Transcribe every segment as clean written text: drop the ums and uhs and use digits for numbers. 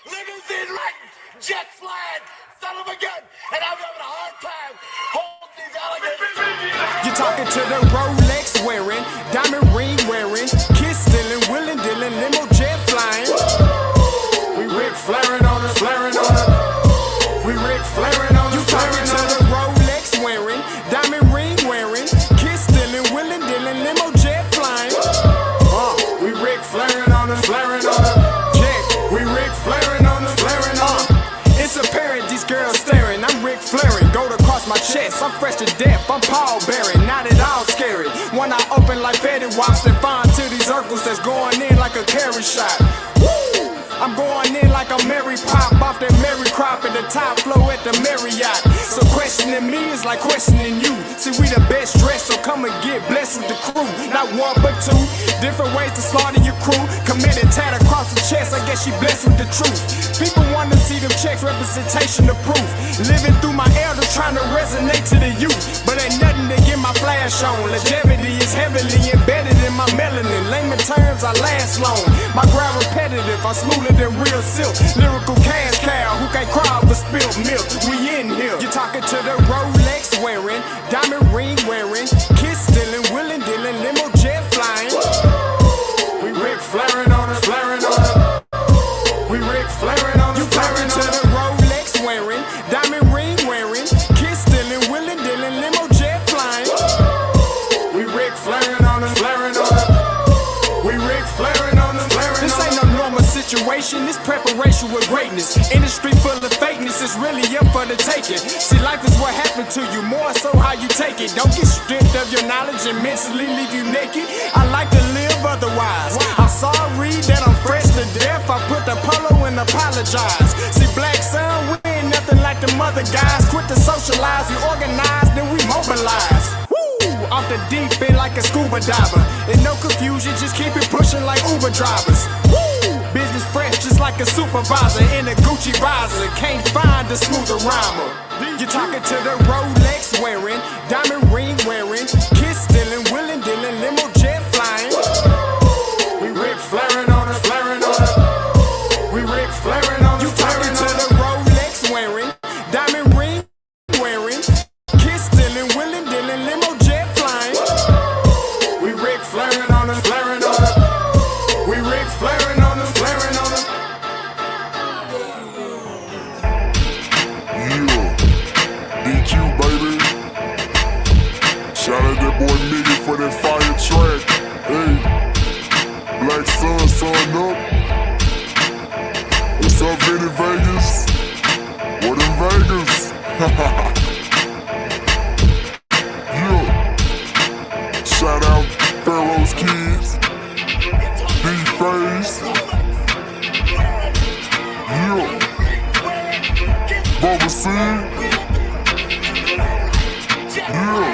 limousine riding, jet flying, son of a gun, and I'm having a hard time holding these alligators. You're talking to the Rolex wearing, diamond ring wearing, kiss stealing, willing dealing, limo jet flying. We Rick flaring on us, flaring on us. We Rick flaring on us. You talking to the Rolex wearing, diamond ring wearing, kiss stealing, willing dealing, limo jet flying. We Rick flaring on us, flaring on us. Yeah, we Rick flaring on us, flaring on us. It's apparent these girls staring. I'm Rick flaring, gold across my chest. I'm fresh to death, I'm Paul Bearing, not at all scary. One eye open like Betty Wops and fine to these circles that's going in like a carry shot. Woo! I'm going in like a Mary Pop off that Mary Crop at the top flow at the Marriott. So questioning me is like questioning you. See, we the best dressed, so come and get blessed with the crew. Not one but two, different ways to slaughter your crew. Committed tat across the chest, I guess she blessed with the truth. People want to see them checks, representation of proof. Living through my elders, trying to resonate to the youth. But ain't nothing to get my flash on. Longevity is heavily embedded in my melanin. Layman terms, I last long. My grind repetitive, I'm smoother than real silk. Lyrical cash cow, who can't cry over spilled milk. We in here. You're talking to the Rolex wearing, diamond ring wearing, kiss stealing, willing dealing, limo jet flying. We Rick flaring on us, flaring on us. We Rick flaring on us. You talking to the Rolex wearing, diamond ring wearing, kiss stealing, willing dealing, limo jet flying. We Rick flaring on us, flaring on us. We Rick flaring on us, flaring on us. This ain't no normal situation, this preparation with greatness. Industry full of fakeness, it's really up for the taking. See, life is what happened to you, more so how you take it. Don't get stripped of your knowledge and mentally leave you naked. I like to live otherwise. I'm sorry that I'm fresh to death. I put the polo and apologize. See, black son, we ain't nothing like the mother guys. Quit to socialize, we organize, then we mobilize. Off the deep end like a scuba diver. And no confusion, just keep it pushing like Uber drivers. Woo! Business fresh just like a supervisor in a Gucci visor. Can't find a smoother rhymer. You're talking to the Rolex wearing, diamond ring wearing, kiss stealing, willing dealing, limo jet flying. We Rick flaring on us, flaring on us. We Rick flaring on us. You talking to the Rolex wearing, diamond ring wearing, kiss stealing, willing dealing, limo jet flying. We Rick flaring on us, flaring on us. We Rick flaring on us, flaring on us. Yeah, DQ baby. Shout out that boy Miggy for that fire track. Hey, Black Sun, sun up. What's up, Vinny Vegas? What in Vegas? Yeah. Shout out Pharaoh's Kids, D-Face. Yeah. Bubba C. Yeah.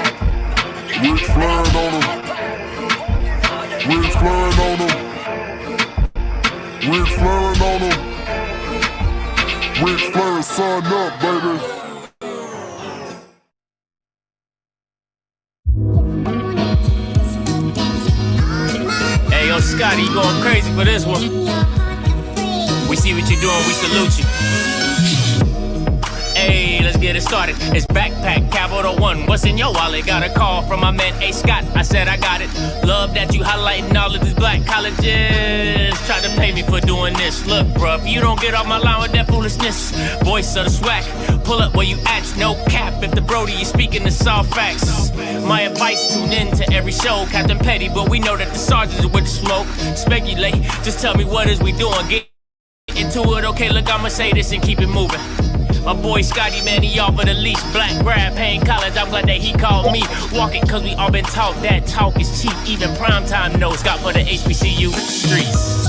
Rick flaring on him. Rick flaring on him. Rick flaring on him. Rick flaring, sun up, baby. Hey, yo, Scotty, you going crazy for this one. We see what you're doing, we salute you. Hey, let's get it started. It's Backpack Capital One. What's in your wallet? Got a call from my man A. Scott. I said I got it. Love that you highlighting all of these black colleges. Try to pay me for doing this. Look, bruh, if you don't get off my line with that foolishness, voice of the swag, pull up where you at. No cap if the Brody is speaking the soft facts. My advice, tune in to every show. Captain Petty, but we know that the sergeants are with the smoke. Speculate, just tell me what is we doing. Get into it, okay, look, I'ma say this and keep it moving. My boy Scotty, man, he offered the leash. Black grad, paying college, I'm glad that he called me. Walking cause we all been taught that talk is cheap. Even primetime knows Scott for the HBCU streets.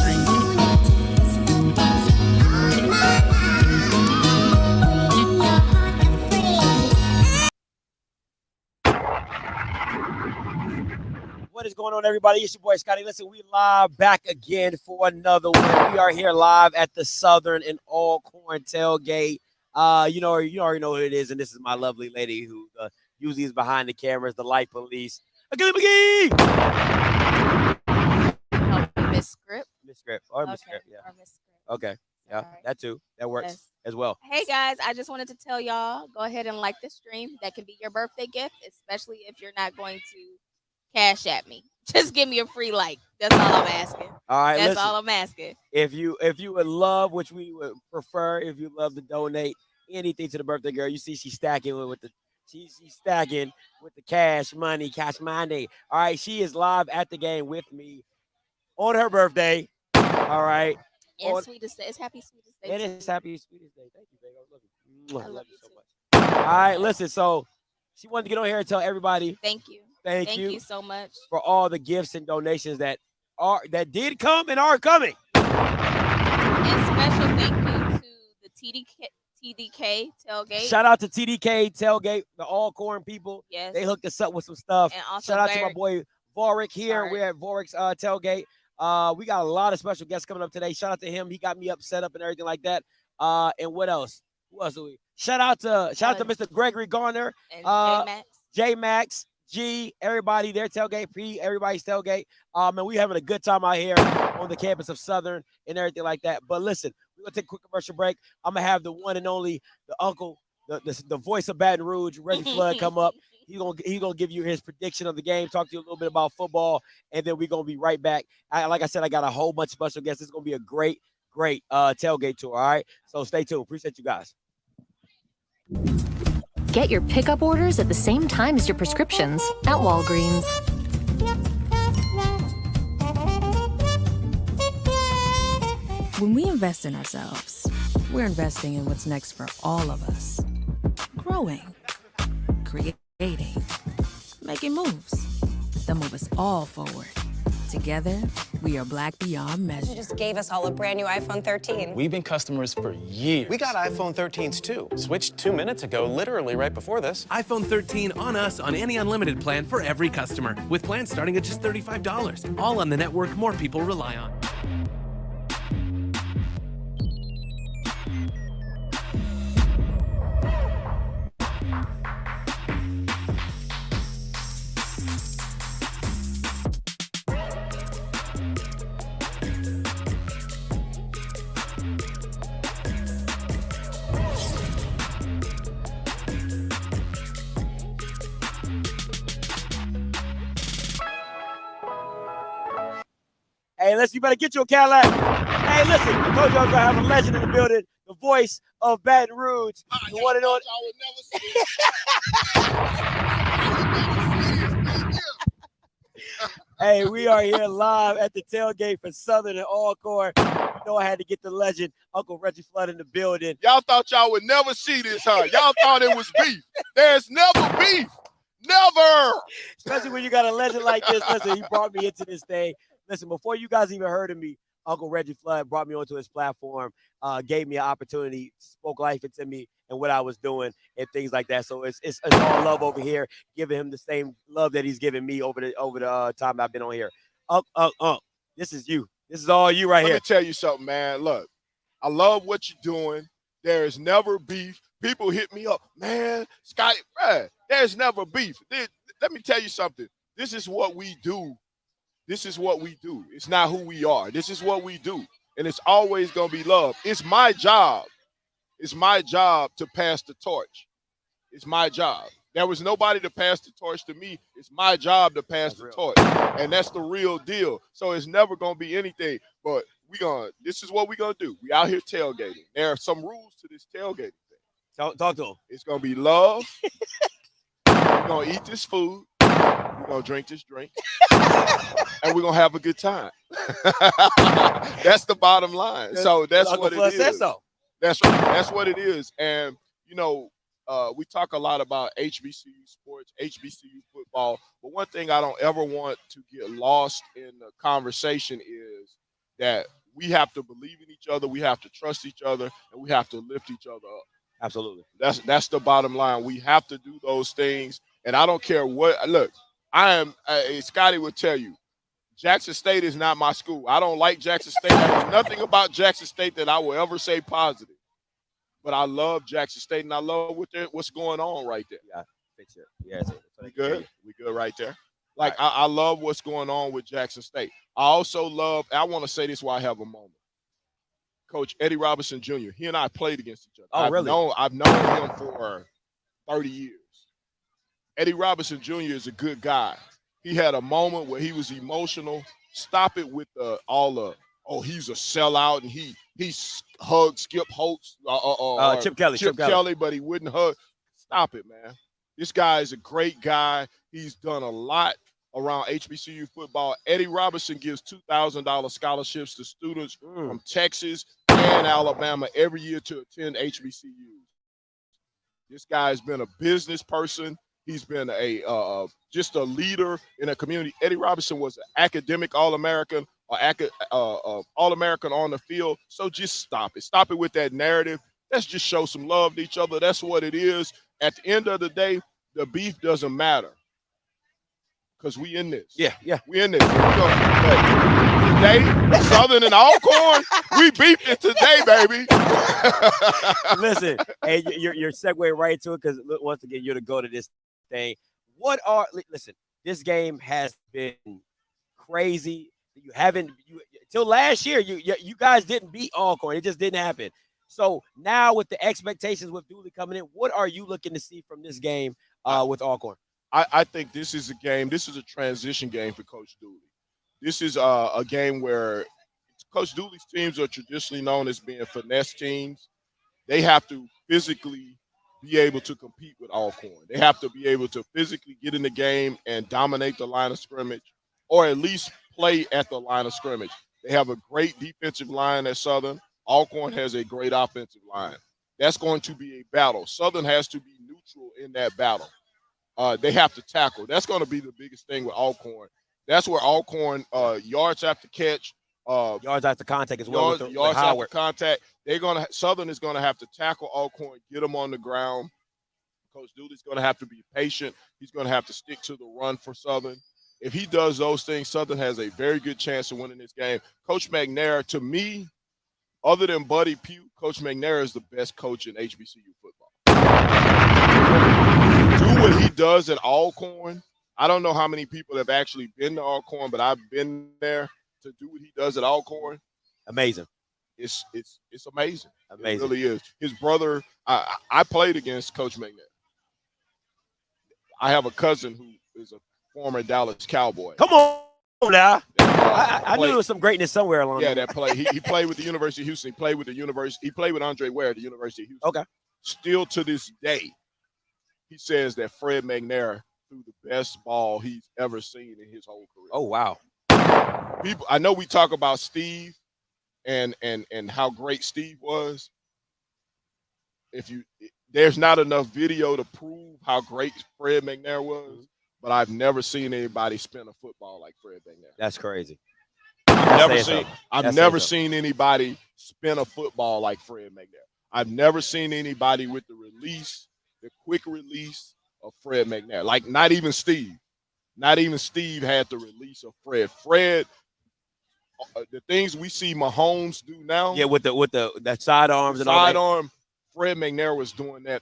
What is going on, everybody? It's your boy Scotty. Listen, we live back again for another one. We are here live at the Southern and ALCORN tailgate. You already know who it is, and this is my lovely lady who usually is behind the cameras, the light police. Achille McGee! Miss Script. Miss Script. Or Miss Okay, Script, yeah. or Miss Script. Okay. Yeah, All right. that too. That works Yes. as well. Hey guys, I just wanted to tell y'all, go ahead and like the stream. That can be your birthday gift, especially if you're not going to cash at me. Just give me a free like. That's all I'm asking. All right, That's listen. all I'm asking. If you would love, which we would prefer, if you love to donate anything to the birthday girl, you see she's stacking with the she's stacking with the cash money. All right, she is live at the game with me on her birthday. All right. And On, sweetest day. It's happy sweetest day. it too. is happy sweetest day. Thank you, baby. I love you. I I love you so too. much. All right, listen. So she wanted to get on here and tell everybody Thank you. thank you so much. for all the gifts and donations that did come and are coming. And special thank you to the TDK tailgate. Shout out to TDK tailgate, the ALCORN people. Yes. They hooked us up with some stuff. And also Shout out to my Varric. boy Vorick here. Varric. We're at Vorik's tailgate. We got a lot of special guests coming up today. Shout out to him. He got me up, set up, and everything like that. And what else? Who else do we? Shout out to Mr. Gregory Garner, And J-Max. J Max, G, everybody, their tailgate, P, everybody's tailgate. And we having a good time out here on the campus of Southern and everything like that. But listen, we're gonna take a quick commercial break. I'm gonna have the one and only the uncle, the voice of Baton Rouge, Reggie Flood, come up. He's gonna give you his prediction of the game, talk to you a little bit about football, and then we're gonna be right back. Like I said, I got a whole bunch of special guests. It's gonna be a great tailgate tour. All right, so stay tuned. Appreciate you guys. Get your pickup orders at the same time as your prescriptions at Walgreens. When we invest in ourselves, we're investing in what's next for all of us. Growing, creating, making moves that move us all forward. Together, we are Black beyond measure. You just gave us all a brand new iPhone 13. We've been customers for years. We got iPhone 13s too. Switched 2 minutes ago, literally right before this. iPhone 13 on us on any unlimited plan for every customer, with plans starting at just $35. All on the network more people rely on. Hey, listen, you better get your Cadillac. Hey, listen, I told you I was going to have a legend in the building, the voice of Baton Rouge, the one and only. Hey, we are here live at the tailgate for Southern and ALCORN. You know I had to get the legend, Uncle Reggie Flood, in the building. Y'all thought y'all would never see this, huh? Y'all thought it was beef. There's never beef. Never. Especially when you got a legend like this. Listen, he brought me into this thing. Listen, before you guys even heard of me, Uncle Reggie Flood brought me onto his platform, gave me an opportunity, spoke life into me and what I was doing and things like that. So it's all love over here, giving him the same love that he's giving me over the time I've been on here. This is you. This is all you right here. Let me tell you something, man. Look, I love what you're doing. There is never beef. People hit me up, man, Scotty, bruh, there's never beef. Let me tell you something. This is what we do. This is what we do. It's not who we are. This is what we do. And it's always going to be love. It's my job. It's my job to pass the torch. It's my job. There was nobody to pass the torch to me. It's my job to pass the torch. And that's the real deal. So it's never going to be anything. But this is what we're going to do. We out here tailgating. There are some rules to this tailgating thing. Talk to him. It's going to be love. We're going to eat this food. We're going to drink this drink. And we're going to have a good time. That's the bottom line. So that's what it is. So. That's right. That's what it is. And, you know, we talk a lot about HBCU sports, HBCU football. But one thing I don't ever want to get lost in the conversation is that we have to believe in each other. We have to trust each other. And we have to lift each other up. Absolutely. That's the bottom line. We have to do those things. And I don't care what. Look, Scotty will tell you, Jackson State is not my school. I don't like Jackson State. There's nothing about Jackson State that I will ever say positive. But I love Jackson State, and I love what's going on right there. Yeah, fix it. Yeah, we good. We good right there. Like, right. I love what's going on with Jackson State. I also love, I want to say this while I have a moment. Coach Eddie Robinson Jr. He and I played against each other. Oh, really? I've known him for 30 years. Eddie Robinson Jr. is a good guy. He had a moment where he was emotional. Stop it with he's a sellout and he hugged Skip Holtz, Chip Kelly, but he wouldn't hug. Stop it, man. This guy is a great guy. He's done a lot around HBCU football. Eddie Robinson gives $2,000 scholarships to students from Texas and Alabama every year to attend HBCUs. This guy's been a business person. He's been just a leader in a community. Eddie Robinson was an academic All-American, All-American on the field. So just stop it. Stop it with that narrative. Let's just show some love to each other. That's what it is. At the end of the day, the beef doesn't matter because we in this. Yeah. We in this. Today, Southern and Alcorn, we beefing today, baby. Listen, hey, you're segueing right into it because once again, you're to go to this thing. Listen, this game has been crazy. Till last year, you guys didn't beat Alcorn. It just didn't happen. So now with the expectations with Dooley coming in, what are you looking to see from this game with Alcorn? I think this is a game. This is a transition game for Coach Dooley. This is a game where Coach Dooley's teams are traditionally known as being finesse teams. They have to physically be able to compete with Alcorn. They have to be able to physically get in the game and dominate the line of scrimmage, or at least play at the line of scrimmage. They have a great defensive line at Southern. Alcorn has a great offensive line. That's going to be a battle. Southern has to be neutral in that battle. They have to tackle. That's going to be the biggest thing with Alcorn. That's where Alcorn yards after catch, yards after contact as well. Yards after contact. Southern is going to have to tackle Alcorn, get them on the ground. Coach Dooley's going to have to be patient. He's going to have to stick to the run for Southern. If he does those things, Southern has a very good chance of winning this game. Coach McNair, to me, other than Buddy Pugh, Coach McNair is the best coach in HBCU football. Do what he does at Alcorn. I don't know how many people have actually been to Alcorn, but I've been there to do what he does at Alcorn. Amazing. It's amazing. Amazing. It really is. His brother, I played against Coach McNair. I have a cousin who is a former Dallas Cowboy. Come on now. I knew there was some greatness somewhere along that play. He played with the University of Houston. He played with Andre Ware at the University of Houston. Okay. Still to this day, he says that Fred McNair threw the best ball he's ever seen in his whole career. Oh, wow. I know we talk about Steve and how great Steve was. There's not enough video to prove how great Fred McNair was, but I've never seen anybody spin a football like Fred McNair. That's crazy. I've never seen anybody spin a football like Fred McNair. I've never seen anybody with the quick release of Fred McNair. Like not even Steve. Not even Steve had the release of Fred. Fred, the things we see Mahomes do now. Yeah, with that sidearms and all that. Sidearm. Fred McNair was doing that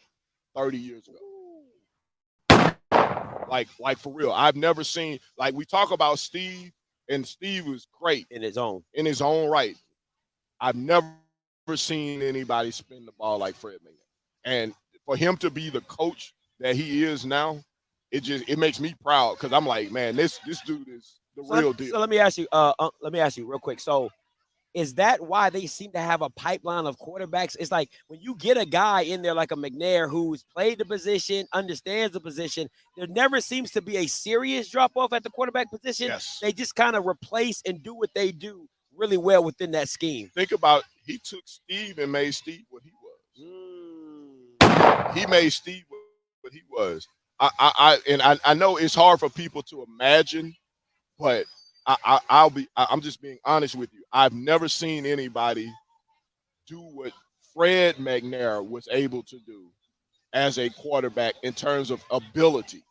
30 years ago. Like for real. I've never seen, like we talk about Steve, and Steve was great in his own right. I've never seen anybody spin the ball like Fred McNair. And for him to be the coach that he is now, it makes me proud because I'm like, man, this dude is the real deal. So let me ask you real quick. So is that why they seem to have a pipeline of quarterbacks? It's like when you get a guy in there like a McNair who's played the position, understands the position, there never seems to be a serious drop-off at the quarterback position. Yes. They just kind of replace and do what they do really well within that scheme. Think about he took Steve and made Steve what he was. He made Steve what he was. I know it's hard for people to imagine, but I'm just being honest with you. I've never seen anybody do what Fred McNair was able to do as a quarterback in terms of ability,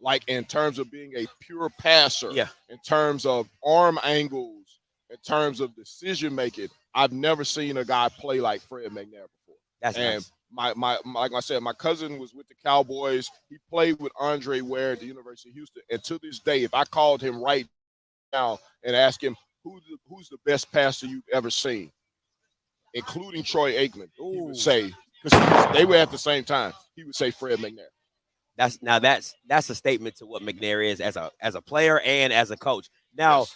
like in terms of being a pure passer, in terms of arm angles, in terms of decision making. I've never seen a guy play like Fred McNair before. That's nice. Like I said, my cousin was with the Cowboys. He played with Andre Ware at the University of Houston. And to this day, if I called him right now and asked him who's the best passer you've ever seen, including Troy Aikman, he would say, because they were at the same time, he would say Fred McNair. That's a statement to what McNair is as a player and as a coach. Now,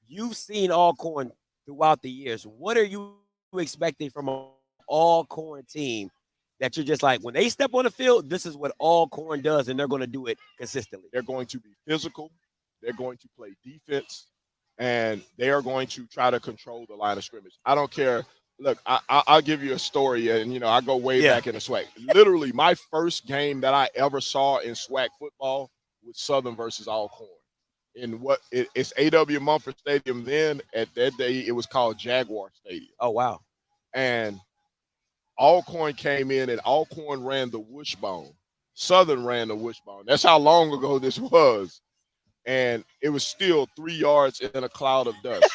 you've seen Alcorn throughout the years. What are you expecting from an Alcorn team that you're just like, when they step on the field, this is what Alcorn does, and they're going to do it consistently? They're going to be physical. They're going to play defense, and they are going to try to control the line of scrimmage. I don't care. Look, I'll give you a story, and, I go way back in the SWAC. Literally, my first game that I ever saw in SWAC football was Southern versus Alcorn. In it's A.W. Mumford Stadium then. At that day, it was called Jaguar Stadium. Oh, wow. And Alcorn came in, and Alcorn ran the wishbone. Southern ran the wishbone. That's how long ago this was. And it was still 3 yards in a cloud of dust.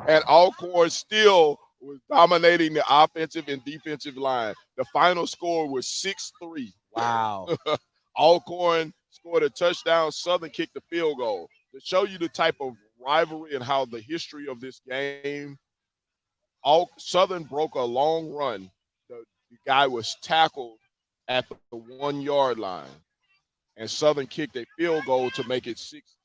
And Alcorn still was dominating the offensive and defensive line. The final score was 6-3. Wow. Alcorn scored a touchdown. Southern kicked the field goal. To show you the type of rivalry and how the history of this game, Southern broke a long run. The guy was tackled at the 1 yard line, and Southern kicked a field goal to make it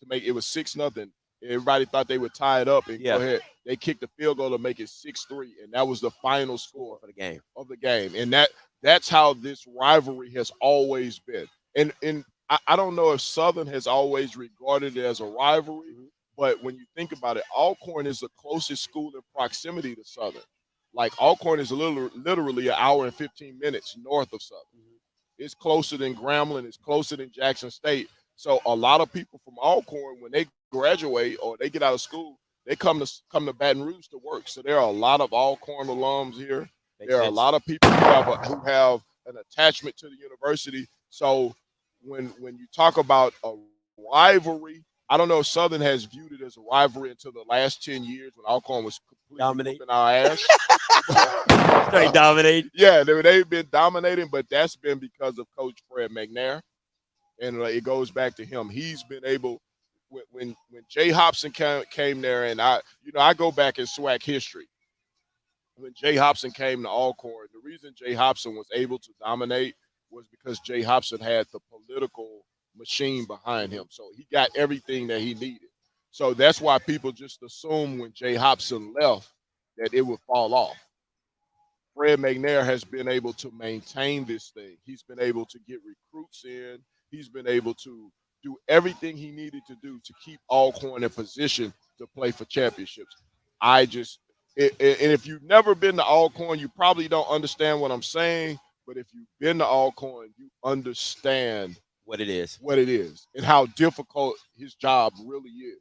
it was 6-0. Everybody thought they would tie it up and go ahead. They kicked the field goal to make it 6-3, and that was the final score for the game. And that's how this rivalry has always been. And I don't know if Southern has always regarded it as a rivalry, but when you think about it, Alcorn is the closest school in proximity to Southern. Like, Alcorn is literally an hour and 15 minutes north of Southern. It's closer than Grambling. It's closer than Jackson State. So a lot of people from Alcorn, when they graduate or they get out of school, they come to Baton Rouge to work. So there are a lot of Alcorn alums here. There are a lot of people who have an attachment to the university. So when you talk about a rivalry, I don't know if Southern has viewed it as a rivalry until the last 10 years when Alcorn was completely whooping our ass. Straight dominating. Yeah, they've been dominating, but that's been because of Coach Fred McNair. And it goes back to him. He's been able, when Jay Hobson came there, and I go back in SWAC history. When Jay Hobson came to Alcorn, the reason Jay Hobson was able to dominate was because Jay Hobson had the political machine behind him. So he got everything that he needed. So that's why people just assume when Jay Hobson left that it would fall off. Fred McNair has been able to maintain this thing. He's been able to get recruits in. He's been able to do everything he needed to do to keep Alcorn in position to play for championships. And if you've never been to Alcorn, you probably don't understand what I'm saying. But if you've been to Alcorn, you understand what it is and how difficult his job really is.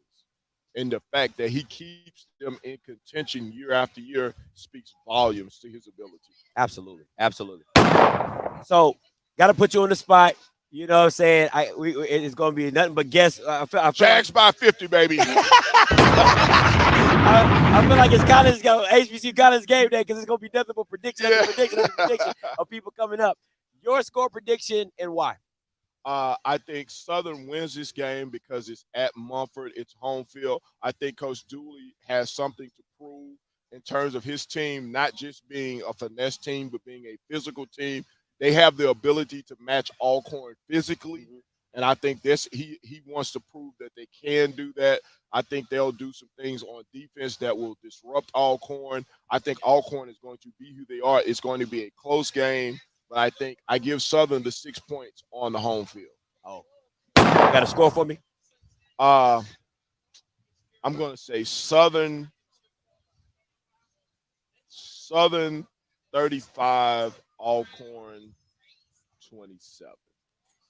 And the fact that he keeps them in contention year after year speaks volumes to his ability. Absolutely. So, got to put you on the spot. You know what I'm saying? It's going to be nothing but guess. Jags by 50, baby. I feel like it's kind of HBCU College game day because it's going to be nothing but prediction of people coming up. Your score prediction and why? I think Southern wins this game because it's at Mumford. It's home field. I think Coach Dooley has something to prove in terms of his team not just being a finesse team, but being a physical team. They have the ability to match Alcorn physically, and I think he wants to prove that they can do that. I think they'll do some things on defense that will disrupt Alcorn. I think Alcorn is going to be who they are. It's going to be a close game, but I think I give Southern the 6 points on the home field. Oh, you got a score for me? I'm going to say Southern 35, Alcorn 27.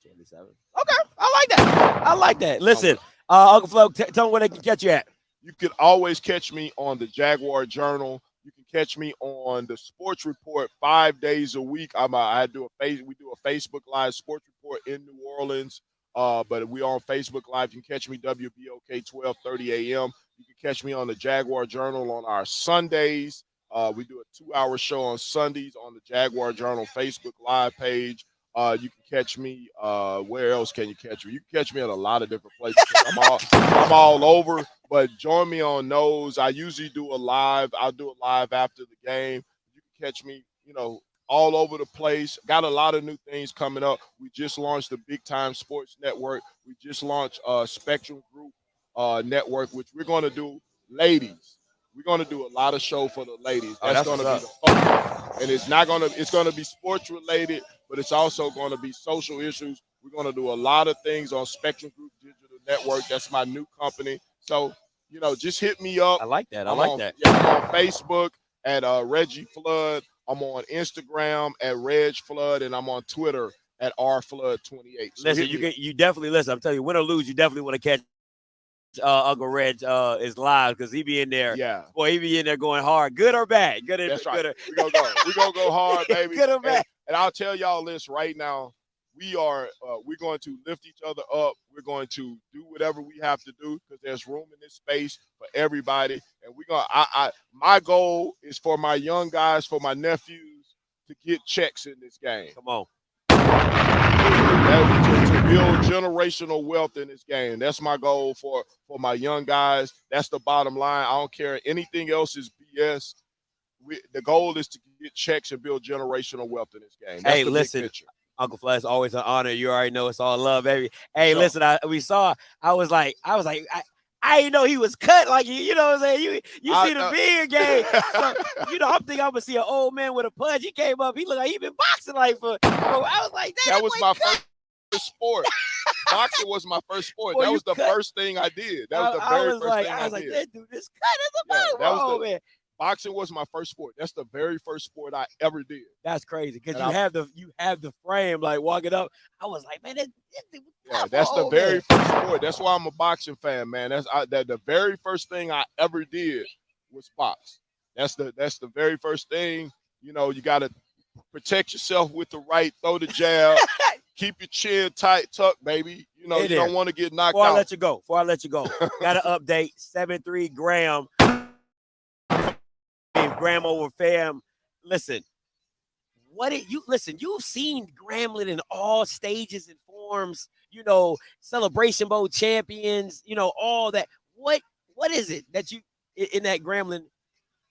Okay, I like that. Listen, Uncle Flo, tell them where they can catch you at. You can always catch me on the Jaguar Journal. You can catch me on the Sports Report 5 days a week. We do a Facebook Live Sports Report in New Orleans, but we are on Facebook Live. You can catch me WBOK 12:30 a.m. You can catch me on the Jaguar Journal on our Sundays. We do a 2-hour show on Sundays on the Jaguar Journal Facebook Live page. You can catch me. Where else can you catch me? You can catch me at a lot of different places. I'm all over. But join me on those. I usually do a live. I'll do a live after the game. You can catch me, all over the place. Got a lot of new things coming up. We just launched the Big Time Sports Network. We just launched Spectrum Group Network, which we're going to do ladies. We're going to do a lot of show for the ladies. That's going to be the focus. And it's going to be sports related, but it's also going to be social issues. We're going to do a lot of things on Spectrum Group Digital Network. That's my new company. So, just hit me up. I like that. I'm on Facebook at Reggie Flood. I'm on Instagram at Reg Flood, and I'm on Twitter at rflood28. So listen, you definitely listen. I'm telling you, win or lose, you definitely want to catch Uncle Reg is live because he be in there. Yeah, boy, he be in there going hard, good or bad. Good. That's right. We're gonna go hard, baby. Good or bad. And I'll tell y'all this right now. We're going to lift each other up. We're going to do whatever we have to do because there's room in this space for everybody. And my goal is for my young guys, for my nephews to get checks in this game. Come on. To build generational wealth in this game. That's my goal for my young guys. That's the bottom line. I don't care. Anything else is BS. The goal is to get checks and build generational wealth in this game. That's the listen. big picture. Uncle Flash, it's always an honor. You already know it's all love, baby. Hey, Sure. listen, I was like, I didn't know he was cut like you know what I'm saying? You see the beard game. So, I'm thinking I'm gonna see an old man with a punch. He came up, he looked like he been boxing like for. I was like, that was my first sport. Boxing was my first sport. Boy, that was the cut. first thing I did. That was the very first thing I did. That dude, this cut is a ball, man. Boxing was my first sport. That's the very first sport I ever did. That's crazy because you have the frame like walking up. I was like, man, that's the very first sport. That's why I'm a boxing fan, man. That's the very first thing I ever did was box. That's the very first thing. You got to protect yourself with the right, throw the jab, keep your chin tight, tuck, baby. You don't want to get knocked out. Before I let you go, got to update 7-3 Graham. Graham over fam. Listen, you've seen Grambling in all stages and forms, Celebration Bowl champions, all that. What is it that you in that Grambling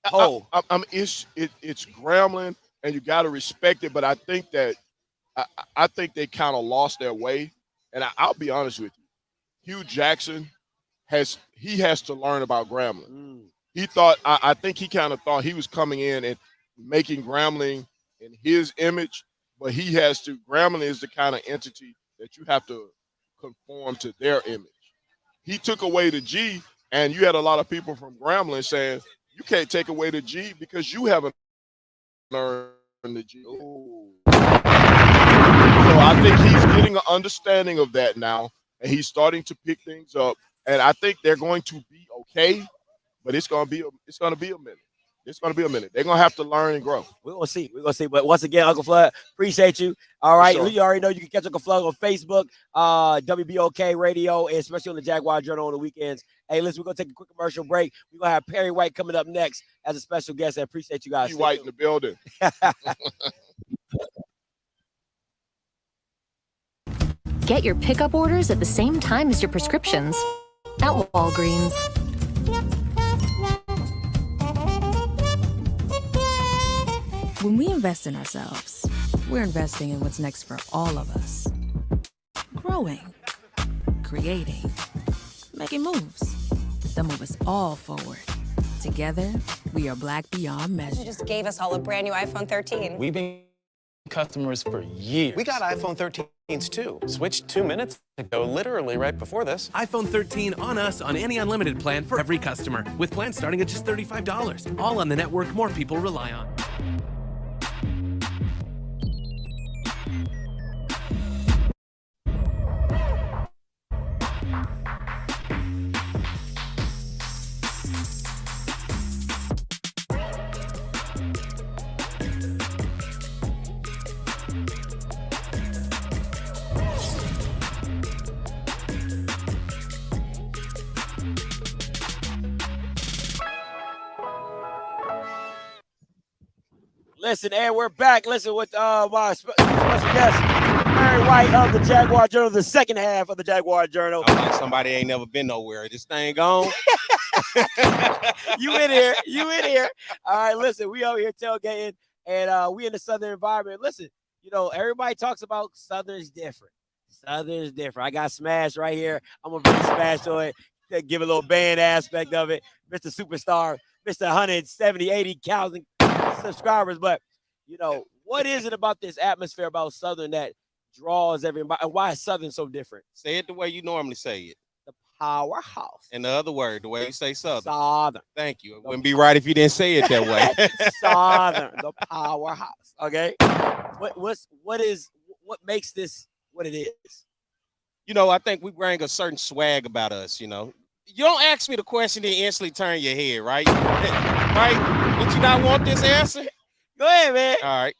hole? It's Grambling, and you got to respect it, but I think that I think they kind of lost their way. And I'll be honest with you, Hugh Jackson has to learn about Grambling. He thought, I think he kind of thought he was coming in and making Grambling in his image, but Grambling is the kind of entity that you have to conform to their image. He took away the G, and you had a lot of people from Grambling saying, you can't take away the G because you haven't learned the G. Ooh. So I think he's getting an understanding of that now, and he's starting to pick things up, and I think they're going to be okay. But it's gonna be a minute. It's gonna be a minute. They're gonna have to learn and grow. We're gonna see. But once again, Uncle Flood, appreciate you. All right, sure. You already know you can catch Uncle Flood on Facebook, WBOK Radio, and especially on the Jaguar Journal on the weekends. Hey, listen, we're gonna take a quick commercial break. We're gonna have Perry White coming up next as a special guest. I appreciate you guys. Perry White in the building. Get your pickup orders at the same time as your prescriptions at Walgreens. When we invest in ourselves, we're investing in what's next for all of us. Growing, creating, making moves that move us all forward. Together, we are Black beyond measure. You just gave us all a brand new iPhone 13. We've been customers for years. We got iPhone 13s too. Switched 2 minutes ago, literally right before this. iPhone 13 on us on any unlimited plan for every customer, with plans starting at just $35. All on the network more people rely on. Listen, and we're back. Listen with my special guest, Barry White of the Jaguar Journal, the second half of the Jaguar Journal. I'm like somebody ain't never been nowhere. This thing gone. You in here. You in here. All right, listen, we over here tailgating, and we in the Southern environment. Listen, you know, everybody talks about Southern's different. Southern's different. I got Smash right here. I'm going to bring Smash to it, give a little band aspect of it. Mr. Superstar, Mr. 170, 80,000 subscribers. But, you know, what is it about this atmosphere about Southern that draws everybody? And why is Southern so different? Say it the way you normally say it. The powerhouse. In the other word, the way you say Southern. Southern. Thank you. It wouldn't be right if you didn't say it that way. Southern, the powerhouse. Okay. What makes this what it is? You know, I think we bring a certain swag about us, you know. You don't ask me the question and instantly turn your head, right? Right? Did you not want this answer? Go ahead, man. All right.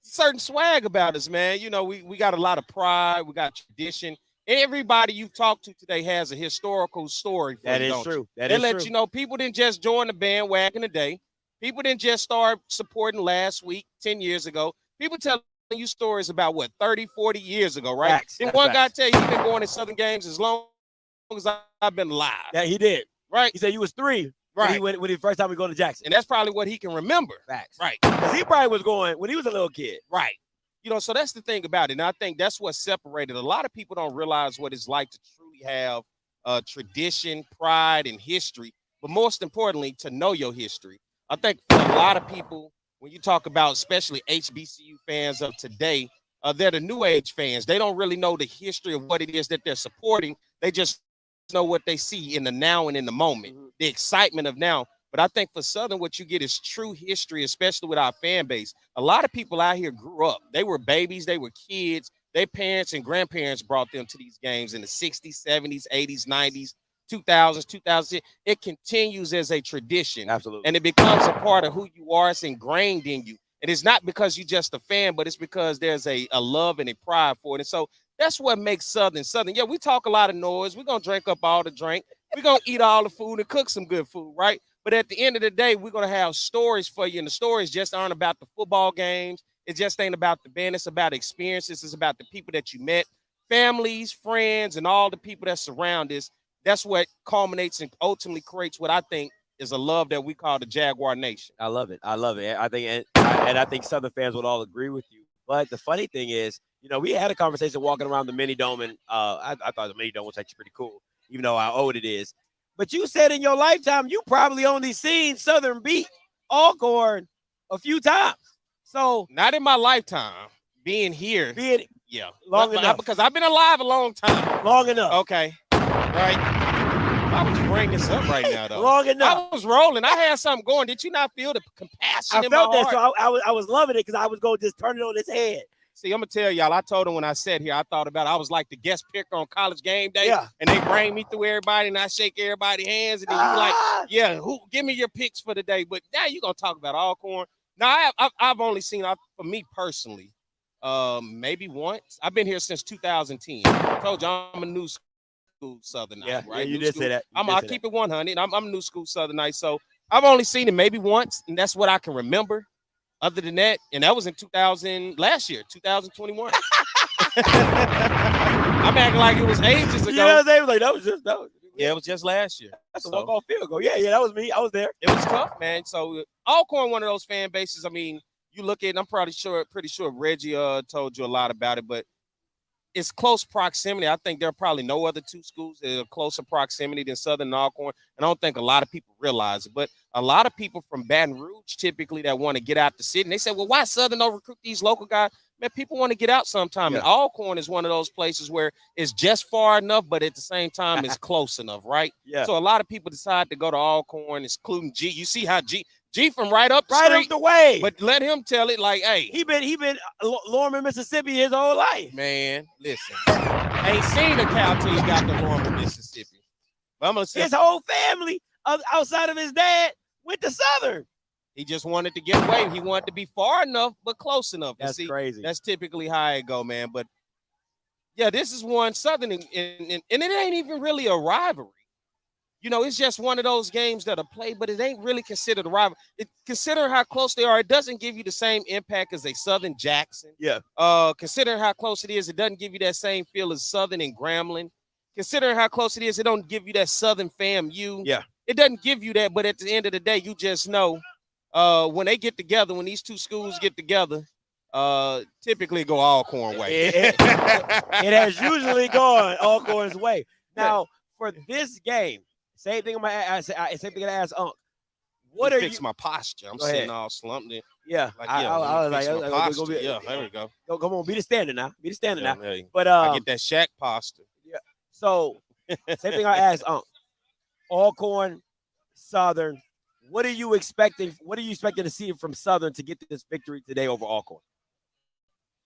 Certain swag about us, man. You know, we got a lot of pride. We got tradition. Everybody you talk to today has a historical story for That you, is don't true. you? That they is let true. you know people didn't just join the bandwagon today. People didn't just start supporting last week, 10 years ago. People telling you stories about what, 30, 40 years ago, right? Facts. Then That's one guy facts. tell you he's been going to Southern games as long as I've been alive. Yeah, he did. Right. He said you was 3 Right. when the first time we go to Jackson. And that's probably what he can remember. Facts. Right. Because he probably was going when he was a little kid. Right. You know, so that's the thing about it. And I think that's what separated. A lot of people don't realize what it's like to truly have tradition, pride, and history. But most importantly, to know your history. I think for a lot of people, when you talk about especially HBCU fans of today, they're the new age fans. They don't really know the history of what it is that they're supporting. They just know what they see in the now and in the moment, the excitement of now. But I think for Southern, what you get is true history, especially with our fan base. A lot of people out here grew up. They were babies. They were kids. Their parents and grandparents brought them to these games in the 60s, 70s, 80s, 90s, 2000s, 2000. It continues as a tradition. Absolutely. And it becomes a part of who you are. It's ingrained in you. And it's not because you're just a fan, but it's because there's a love and a pride for it. And so that's what makes Southern Southern. Yeah, we talk a lot of noise. We're going to drink up all the drink. We're going to eat all the food and cook some good food, right? But at the end of the day, we're going to have stories for you. And the stories just aren't about the football games. It just ain't about the band. It's about experiences. It's about the people that you met, families, friends, and all the people that surround us. That's what culminates and ultimately creates what I think is a love that we call the Jaguar Nation. I love it. I love it. I think, and I think Southern fans would all agree with you. But the funny thing is, you know, we had a conversation walking around the mini dome, and I thought the mini dome was actually pretty cool, even though how old it is. But you said in your lifetime, you probably only seen Southern beat ALCORN a few times. So not in my lifetime, being here. Yeah. Long enough. Because I've been alive a long time. Long enough. Okay. Right. I was bringing this up right now, though. Long enough. I was rolling. I had something going. Did you not feel the compassion I in felt my that, heart? so I was loving it because I was going to just turn it on its head. See, I'm going to tell y'all, I told him when I sat here, I thought about it. I was like the guest picker on College Game Day. Yeah. And they bring me through everybody, and I shake everybody's hands. And then you like, yeah, give me your picks for the day. But now you're going to talk about ALCORN. Now, I've only seen, for me personally, maybe once. I've been here since 2010. I told you I'm a new school Southernite, Yeah, right? you New did school. say that. I keep it 100. I'm a new school Southernite. So I've only seen it maybe once, and that's what I can remember. Other than that, and that was in 2021. I'm acting like it was ages ago. You know what I'm saying? Like, that was Yeah, it was just last year. That's a walk-off field goal. Yeah, that was me. I was there. It was tough, man. So ALCORN, one of those fan bases. I mean, you look at it, I'm pretty sure Reggie told you a lot about it, but it's close proximity. I think there are probably no other two schools that are closer proximity than Southern and ALCORN. And I don't think a lot of people realize it. But a lot of people from Baton Rouge typically that want to get out the city, and they say, well, why Southern don't recruit these local guys? Man, people want to get out sometime. Yeah. And ALCORN is one of those places where it's just far enough, but at the same time, it's close enough, right? Yeah. So a lot of people decide to go to ALCORN, including G. You see how G from right up the Right street, up the way. But let him tell it like, hey. He been Lorman, Mississippi his whole life. Man, listen. Ain't seen a cow till he got to Lorman, Mississippi. But I'm gonna say his whole family outside of his dad went to Southern. He just wanted to get away. He wanted to be far enough, but close enough. That's crazy. That's typically how it go, man. But yeah, this is one Southern, and it ain't even really a rivalry. you know, it's just one of those games that are played, but it ain't really considered a rival. Considering how close they are, it doesn't give you the same impact as a Southern Jackson. Yeah. Considering how close it is, it doesn't give you that same feel as Southern and Grambling. Considering how close it is, it don't give you that Southern FAMU. Yeah. It doesn't give you that, but at the end of the day, you just know when they get together, when these two schools get together, typically go Alcorn way. It has usually gone Alcorn's way. Now, for this game, same thing I'm gonna ask. Same thing I ask Unc. What are fix you? my posture? I'm Go sitting ahead. all slumped in. Yeah, Like, I was like, yeah, there we go. Come on, be the standard now. Be the standard now. Hey, But I get that Shaq posture. Yeah. So same thing I asked Unc. Alcorn, Southern. What are you expecting? What are you expecting to see from Southern to get this victory today over Alcorn?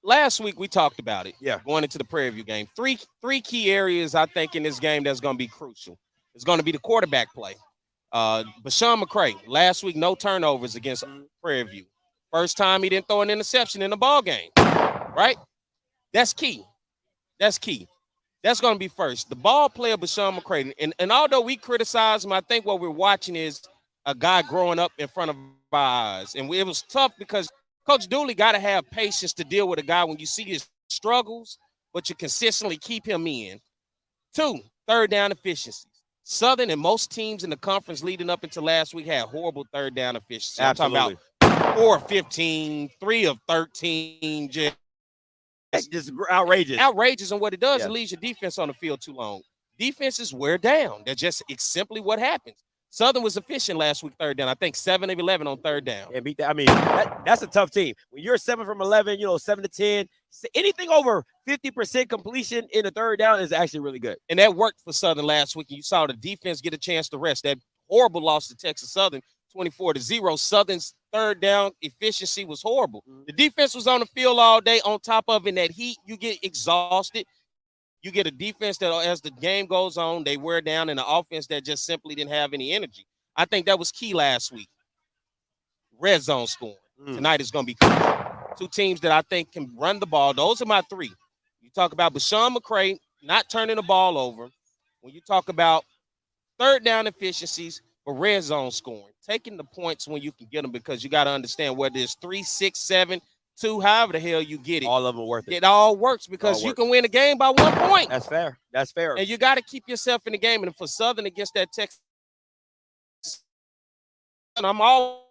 Last week we talked about it. Yeah. Going into the Prairie View game. Three key areas I think in this game that's going to be crucial. It's going to be the quarterback play. Bashawn McCray, last week, no turnovers against Prairie View. First time he didn't throw an interception in the ball game. Right? That's key. That's key. That's going to be first. The ball player, Bashawn McCray. And although we criticize him, I think what we're watching is a guy growing up in front of our eyes. And it was tough because Coach Dooley got to have patience to deal with a guy when you see his struggles, but you consistently keep him in. 2, third down efficiencies. Southern and most teams in the conference leading up until last week had horrible third down efficiency. Absolutely. I'm talking about 4 of 15, 3 of 13. Just outrageous. Outrageous. And what it does, it leaves your defense on the field too long. Defenses wear down. It's simply what happens. Southern was efficient last week, third down. I think 7 of 11 on third down. Yeah, beat that. I mean, that's a tough team. When you're 7 from 11, 7 to 10, anything over 50% completion in the third down is actually really good. And that worked for Southern last week. And you saw the defense get a chance to rest. That horrible loss to Texas Southern, 24-0. Southern's third down efficiency was horrible. The defense was on the field all day. On top of it, in that heat, you get exhausted. You get a defense that, as the game goes on, they wear down, and an offense that just simply didn't have any energy. I think that was key last week. Red zone scoring. Tonight is going to be key. 2 teams that I think can run the ball. Those are my 3. You talk about Bashawn McCray not turning the ball over. When you talk about third down efficiencies, but red zone scoring, taking the points when you can get them, because you got to understand whether it's 3, 6, 7, 2, however the hell you get it. All of them are worth it. It all works because you can win a game by 1 point. That's fair. That's fair. And you got to keep yourself in the game. And for Southern against that Texas, I'm always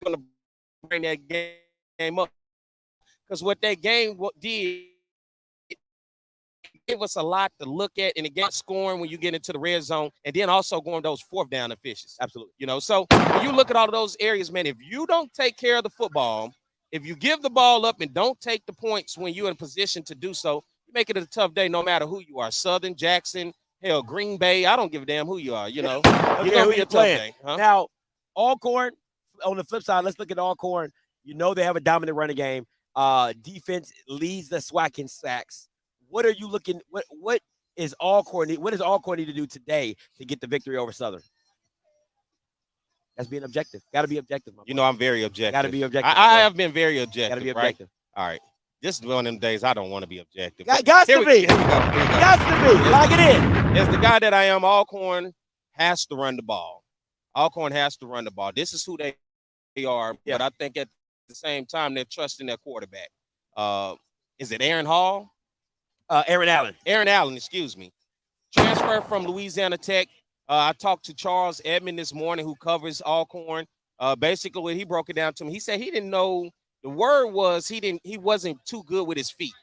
going to bring that game up, because what that game did, it gave us a lot to look at, and it got scoring when you get into the red zone, and then also going those 4th down efficiencies. Absolutely. So when you look at all of those areas, man, if you don't take care of the football, if you give the ball up and don't take the points when you're in position to do so, you make it a tough day no matter who you are. Southern, Jackson, hell, Green Bay, I don't give a damn who you are, You're going to be a tough day. Huh? Now, Alcorn, on the flip side, let's look at Alcorn. They have a dominant running game. Defense leads the SWAC in sacks. What are you looking? What is Alcorn? What does Alcorn need to do today to get the victory over Southern? That's being objective. Got to be objective. I'm very objective. Got to be objective. I have been very objective. Got to be objective. Right? All right. This is one of them days I don't want to be objective. Got to be. Here we go. Got to be. Lock it in. As the guy that I am, Alcorn has to run the ball. Alcorn has to run the ball. This is who they are. Yeah. But I think at the same time, they're trusting their quarterback. Is it Aaron Hall? Aaron Allen. Aaron Allen, excuse me. Transfer from Louisiana Tech. I talked to Charles Edmond this morning, who covers Alcorn. Basically, when he broke it down to me, he said he didn't know. The word was he wasn't too good with his feet,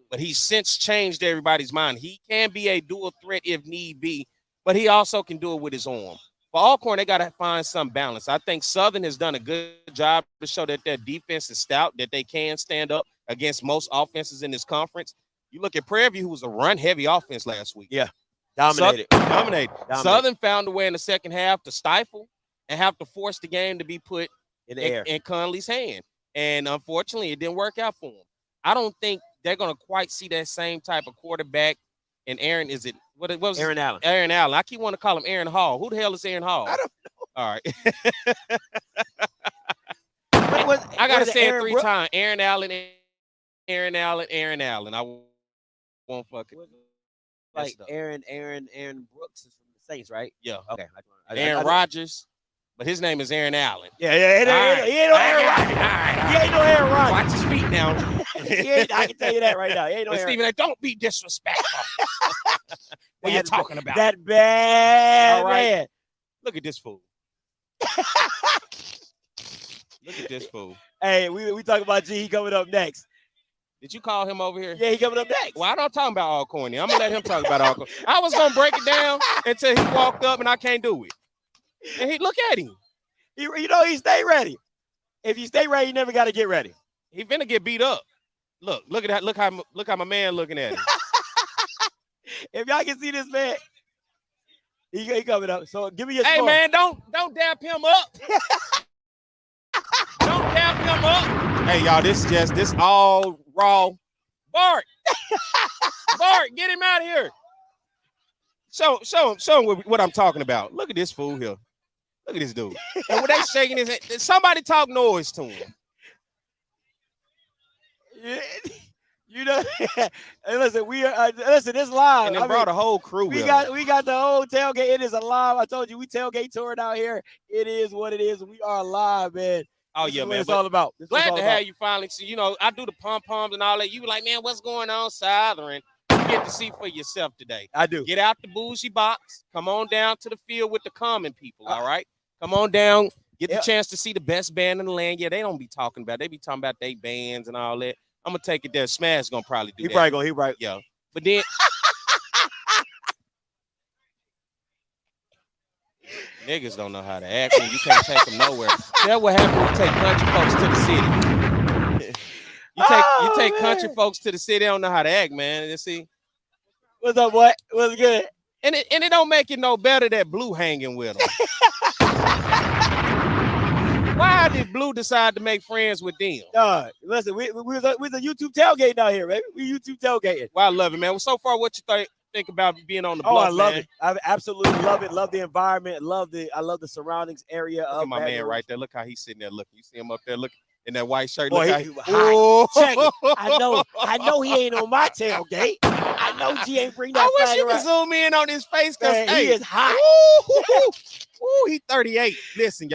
but he's since changed everybody's mind. He can be a dual threat if need be, but he also can do it with his arm. For Alcorn, they got to find some balance. I think Southern has done a good job to show that their defense is stout, that they can stand up against most offenses in this conference. You look at Prairie View, who was a run-heavy offense last week. Yeah, dominated. Southern found a way in the second half to stifle and have to force the game to be put in the air in Conley's hand. And unfortunately, it didn't work out for them. I don't think they're going to quite see that same type of quarterback. And Aaron, what was Aaron Allen? Aaron Allen. I keep wanting to call him Aaron Hall. Who the hell is Aaron Hall? I don't know. All right. I got to say it 3 times. Aaron Allen, Aaron Allen, Aaron Allen. I won't fuck it. like That's Aaron Brooks is from the Saints, right? Yeah. Okay. Aaron Rodgers, but his name is Aaron Allen. Yeah. He ain't no Aaron Rodgers. He ain't no Aaron Rodgers. Watch his feet now. I can tell you that right now. He ain't no But Aaron. Stephen, don't be disrespectful. What you talking about? That bad All right. man. Look at this fool. Look at this fool. Hey, we talking about G. He coming up next. Did you call him over here? Yeah, he coming up next. Well, I don't talk about ALCORN. I'm gonna let him talk about ALCORN. I was gonna break it down until he walked up, and I can't do it. And he look at him. He stay ready. If you stay ready, you never got to get ready. He finna get beat up. Look at that. Look how my man looking at him. If y'all can see this man, he coming up. So give me your Hey score. man, don't dap him up. Don't dap him up. Hey y'all, this all raw. Bart, get him out of here. Show him what I'm talking about. Look at this fool here. Look at this dude. And when they shaking his head, somebody talk noise to him. Hey, listen, it's live. And they brought a whole crew. We got the whole tailgate. It is alive. I told you we tailgate touring out here. It is what it is. We are live, man. Oh This yeah, is what man. it's all about. Glad to have you finally. See, I do the pom-poms and all that. You be like, man, what's going on, Southern? You get to see for yourself today. I do. Get out the bougie box. Come on down to the field with the common people. All right. Come on down. Get the chance to see the best band in the land. Yeah, they don't be talking about. They be talking about they bands and all that. I'm gonna take it there. Smash gonna probably do that. He right. Yeah. But then niggas don't know how to act when you can't take them nowhere. That's what happened when you take country folks to the city. You take country folks to the city, they don't know how to act, man. You see? What's up, boy? What's good? And it don't make it no better that Blue hanging with them. Why did Blue decide to make friends with them? Listen, we was a YouTube tailgate down here, baby. We YouTube tailgating. Well, I love it, man. Well, so far, what you think about being on the Oh, bluff, I love man? it. I absolutely love it. Love the environment. I love the surroundings area Look of at my Baton man Rouge. right there. Look how he's sitting there looking. You see him up there looking in that white shirt. Boy, Look he how hot. Check it. I know he ain't on my tailgate. I know G ain't bring that I wish flag you could around. zoom in on his face because Man, hey, he is hot. Ooh, he 38. Listen,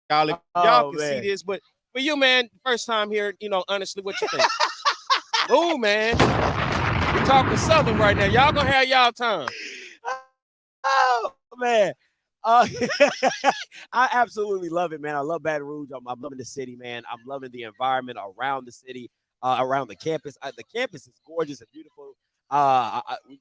y'all, if y'all can see man. this, but for you, man, first time here, honestly, what you think? Ooh, man, we talking Southern right now. Y'all gonna have y'all time. Oh man. I absolutely love it, man. I love Baton Rouge. I'm loving the city, man. I'm loving the environment around the city, around the campus. The campus is gorgeous and beautiful.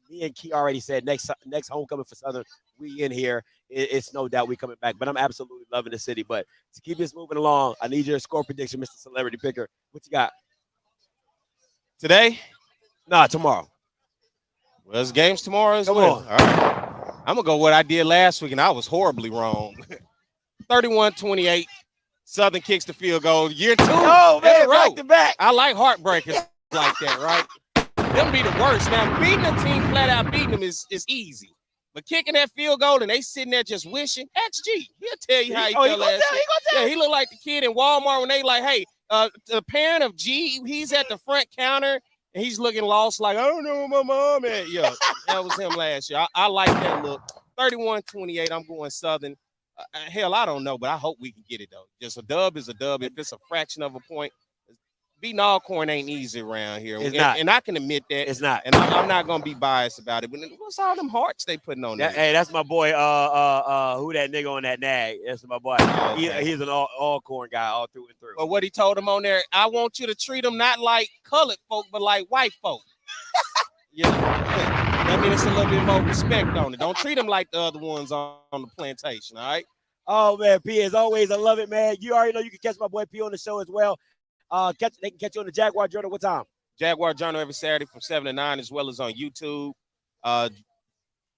Me and Key already said next homecoming for Southern, we in here. It's no doubt we coming back. But I'm absolutely loving the city. But to keep this moving along, I need your score prediction, Mr. Celebrity Picker. What you got? Today? Nah, tomorrow. Well, it's games tomorrow as Come well. on. All right. I'm going to go what I did last week, and I was horribly wrong. 31-28. Southern kicks the field goal. Year 2. Oh, man, back to back. I like heartbreakers like that, right? Them be the worst. Now, beating a team flat out beating them is easy. But kicking that field goal and they sitting there just wishing, XG, he'll tell you how he felt last year. Yeah, he looked like the kid in Walmart when they like, hey, the parent of G, he's at the front counter and he's looking lost like, I don't know where my mom at. Yeah, that was him last year. I like that look. 31-28, I'm going Southern. Hell, I don't know, but I hope we can get it, though. Just a dub is a dub. If it's a fraction of a point, beating ALCORN ain't easy around here. It's not. And I can admit that. It's not. And I'm not going to be biased about it. But what's all them hearts they putting on there? Hey, that's my boy, who that nigga on that nag. That's my boy. Okay. He's an ALCORN guy all through and through. But what he told them on there, I want you to treat them not like colored folk, but like white folk. Yeah. That means it's a little bit more respect on it. Don't treat them like the other ones on the plantation, all right? Oh, man, P, as always, I love it, man. You already know you can catch my boy P on the show as well. They can catch you on the Jaguar Journal. What time? Jaguar Journal every Saturday from 7 to 9, as well as on YouTube.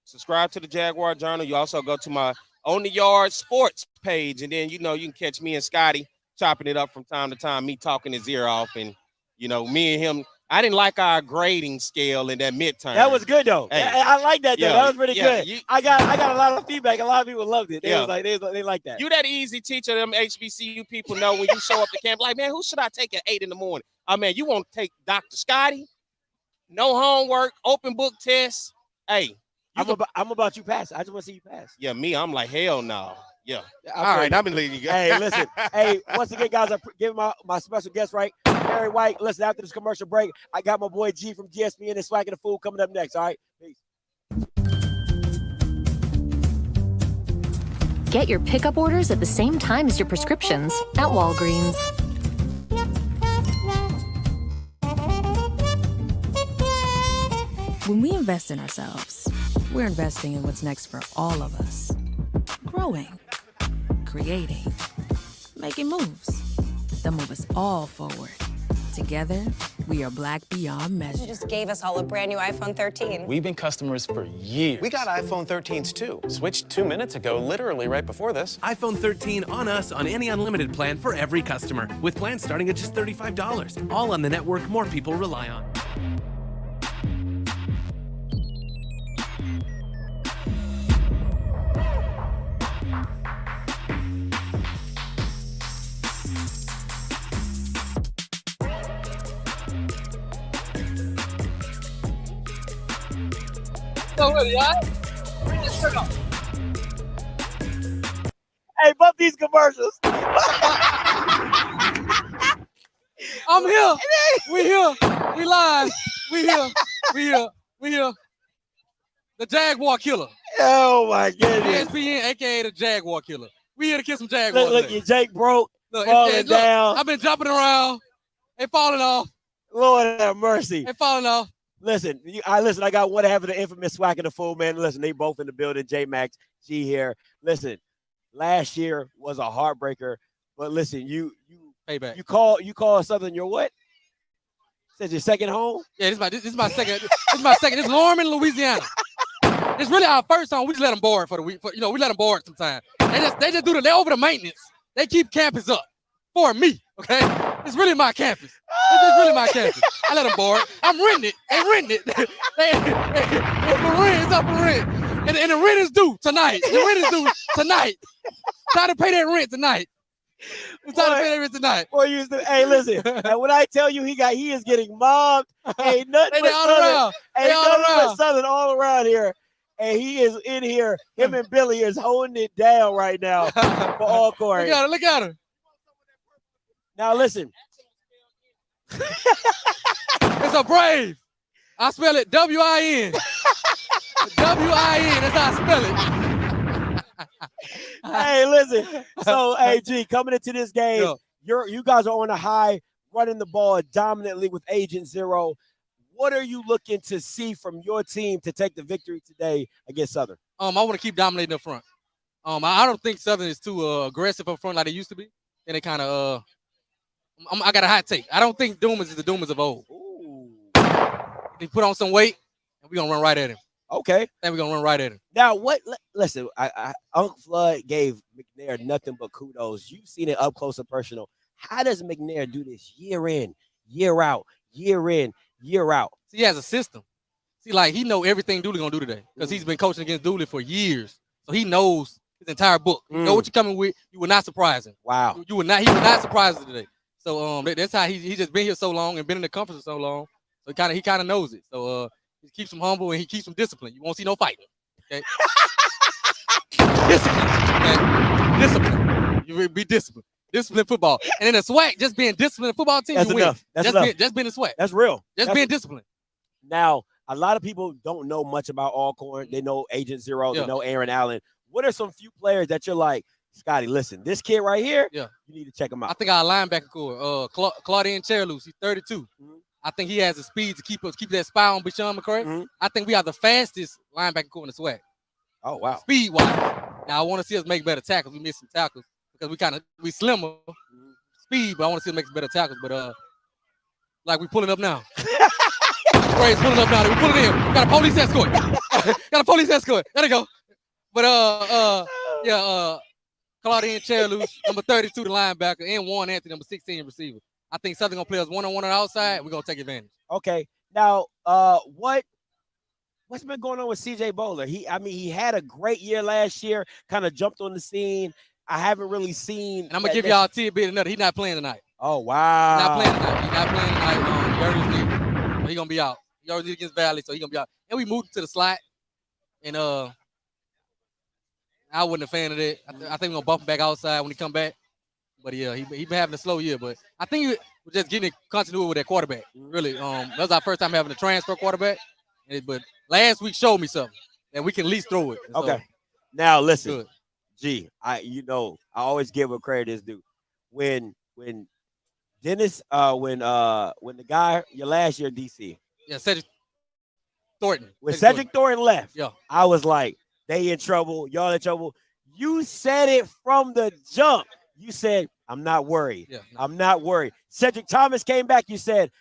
Subscribe to the Jaguar Journal. You also go to my On the Yard Sports page, and then, you can catch me and Scotty chopping it up from time to time, me talking his ear off, and, me and him. I didn't like our grading scale in that midterm. That was good, though. Hey. I like that, though. Yeah, That was pretty yeah, good. I got a lot of feedback. A lot of people loved it. They Yeah. was like, they like that. You that easy teacher, them HBCU people know when you show up to camp, like, man, who should I take at 8 in the morning? Oh, man, you want to take Dr. Scotty? No homework, open book tests. Hey, I'm about you pass. I just want to see you pass. Yeah, me, I'm like, hell no. Yeah. I'll All tell right, you. I've been leading you guys. Hey, listen. Hey, once again, guys, I'm giving my special guest, right? Barry White. Listen, after this commercial break, I got my boy G from GSPN and Swagging the Fool coming up next. All right, peace. Get your pickup orders at the same time as your prescriptions at Walgreens. When we invest in ourselves, we're investing in what's next for all of us. Growing, creating, making moves that move us all forward. Together, we are Black beyond measure. You just gave us all a brand new iPhone 13. We've been customers for years. We got iPhone 13s too. Switched 2 minutes ago, literally right before this. iPhone 13 on us on any unlimited plan for every customer, with plans starting at just $35. All on the network more people rely on. Hey, bump these commercials. I'm here. We here. We live. We here. We here. We here. The Jaguar Killer. Oh my goodness. ESPN, aka the Jaguar Killer. We here to kill some Jaguars. Look, today. Jake broke, Look, falling down. I've been jumping around. They falling off. Lord have mercy. They falling off. Listen, I got one half of the infamous Swagging the Fool, man. Listen, they both in the building. J Max, G here. Listen, last year was a heartbreaker, but listen, you payback. You call Southern your what? Said your second home? Yeah, this is my second. This is my second. This is Norman, Louisiana. It's really our first home. We just let them board for the week. We let them board sometimes. They just do they over the maintenance. They keep campus up for me. Okay, it's really my campus. It's really my campus. I let them board. I'm renting it. They renting it. It's for rent. It's up for rent. And the rent is due tonight. The rent is due tonight. Try to pay that rent tonight. It's time to pay that rent tonight. Hey, listen. And when I tell you he is getting mobbed, ain't nothing but all Southern. around. Ain't They all nothing but around. Southern all around here. And he is in here. Him and Billy is holding it down right now for ALCORN. Look at her. Look at her. Now listen. It's a Brave. I spell it W-I-N. W-I-N. That's how I spell it. Hey, listen. So, hey, G, coming into this game, you guys are on a high, running the ball dominantly with Agent Zero. What are you looking to see from your team to take the victory today against Southern? I want to keep dominating up front. I don't think Southern is too aggressive up front like they used to be. And they kind of I got a hot take. I don't think Doomers is the Doomers of old. Ooh. They put on some weight, and we're gonna run right at him. Okay. And we're gonna run right at him. Now, listen, Uncle Flood gave McNair nothing but kudos. You've seen it up close and personal. How does McNair do this year in, year out, year in, year out? See, he has a system. See, like he know everything Dooley gonna do today because he's been coaching against Dooley for years. So he knows his entire book. You know what you're coming with. You will not surprise him. Wow. He would not surprise us today. So that's how he just been here so long and been in the conference for so long. So he kind of knows it. So he keeps him humble and he keeps him disciplined. You won't see no fighting. Okay. Discipline. Okay? Discipline. You will be disciplined. Disciplined football. And in the SWAC, just being disciplined football team, That's you enough. win. That's enough. Just being a SWAC. That's real. Just being disciplined. Now, a lot of people don't know much about ALCORN. They know Agent Zero. They know Aaron Allen. What are some few players that you're like, Scotty, listen, this kid right here, you need to check him out. I think our linebacker core, Claudine Cherloose, he's 32. I think he has the speed to keep that spy on Bashan McCray. I think we are the fastest linebacker core in the SWAC. Oh, wow. Speed-wise. Now, I want to see us make better tackles. We missed some tackles because we slimmer. Speed, but I want to see us make some better tackles. But, like we pulling up now. Bray's pulling up now. We pulling in. Got a police escort. Got a police escort. There they go. But, Claudine Cherloose, number 32, the linebacker, and Warren Anthony, number 16, receiver. I think Southern gonna play us one-on-one on the outside. We're gonna take advantage. Okay. Now, what's been going on with CJ Bowler? He had a great year last year, kind of jumped on the scene. I haven't really seen. And I'm gonna give y'all a tidbit another. He's not playing tonight. Oh wow. He's not playing tonight. He's not playing tonight. He hurt his knee. So he's gonna be out. He already against Valley, so he's gonna be out. And we moved him to the slot. And I wasn't a fan of that. I think we're gonna bump him back outside when he come back. But yeah, he been having a slow year. But I think we're just getting continuity with that quarterback. Really, that was our first time having a transfer quarterback. But last week showed me something that we can at least throw it. And Okay. So, Now listen, good. G, I always give what credit is due. When Dennis, when the guy your last year DC, Yeah, Cedric Thornton. when Cedric Thornton left, Yeah. I was like, they in trouble, y'all in trouble. You said it from the jump. You said, I'm not worried. Yeah, I'm not worried. Cedric Thomas came back. You said,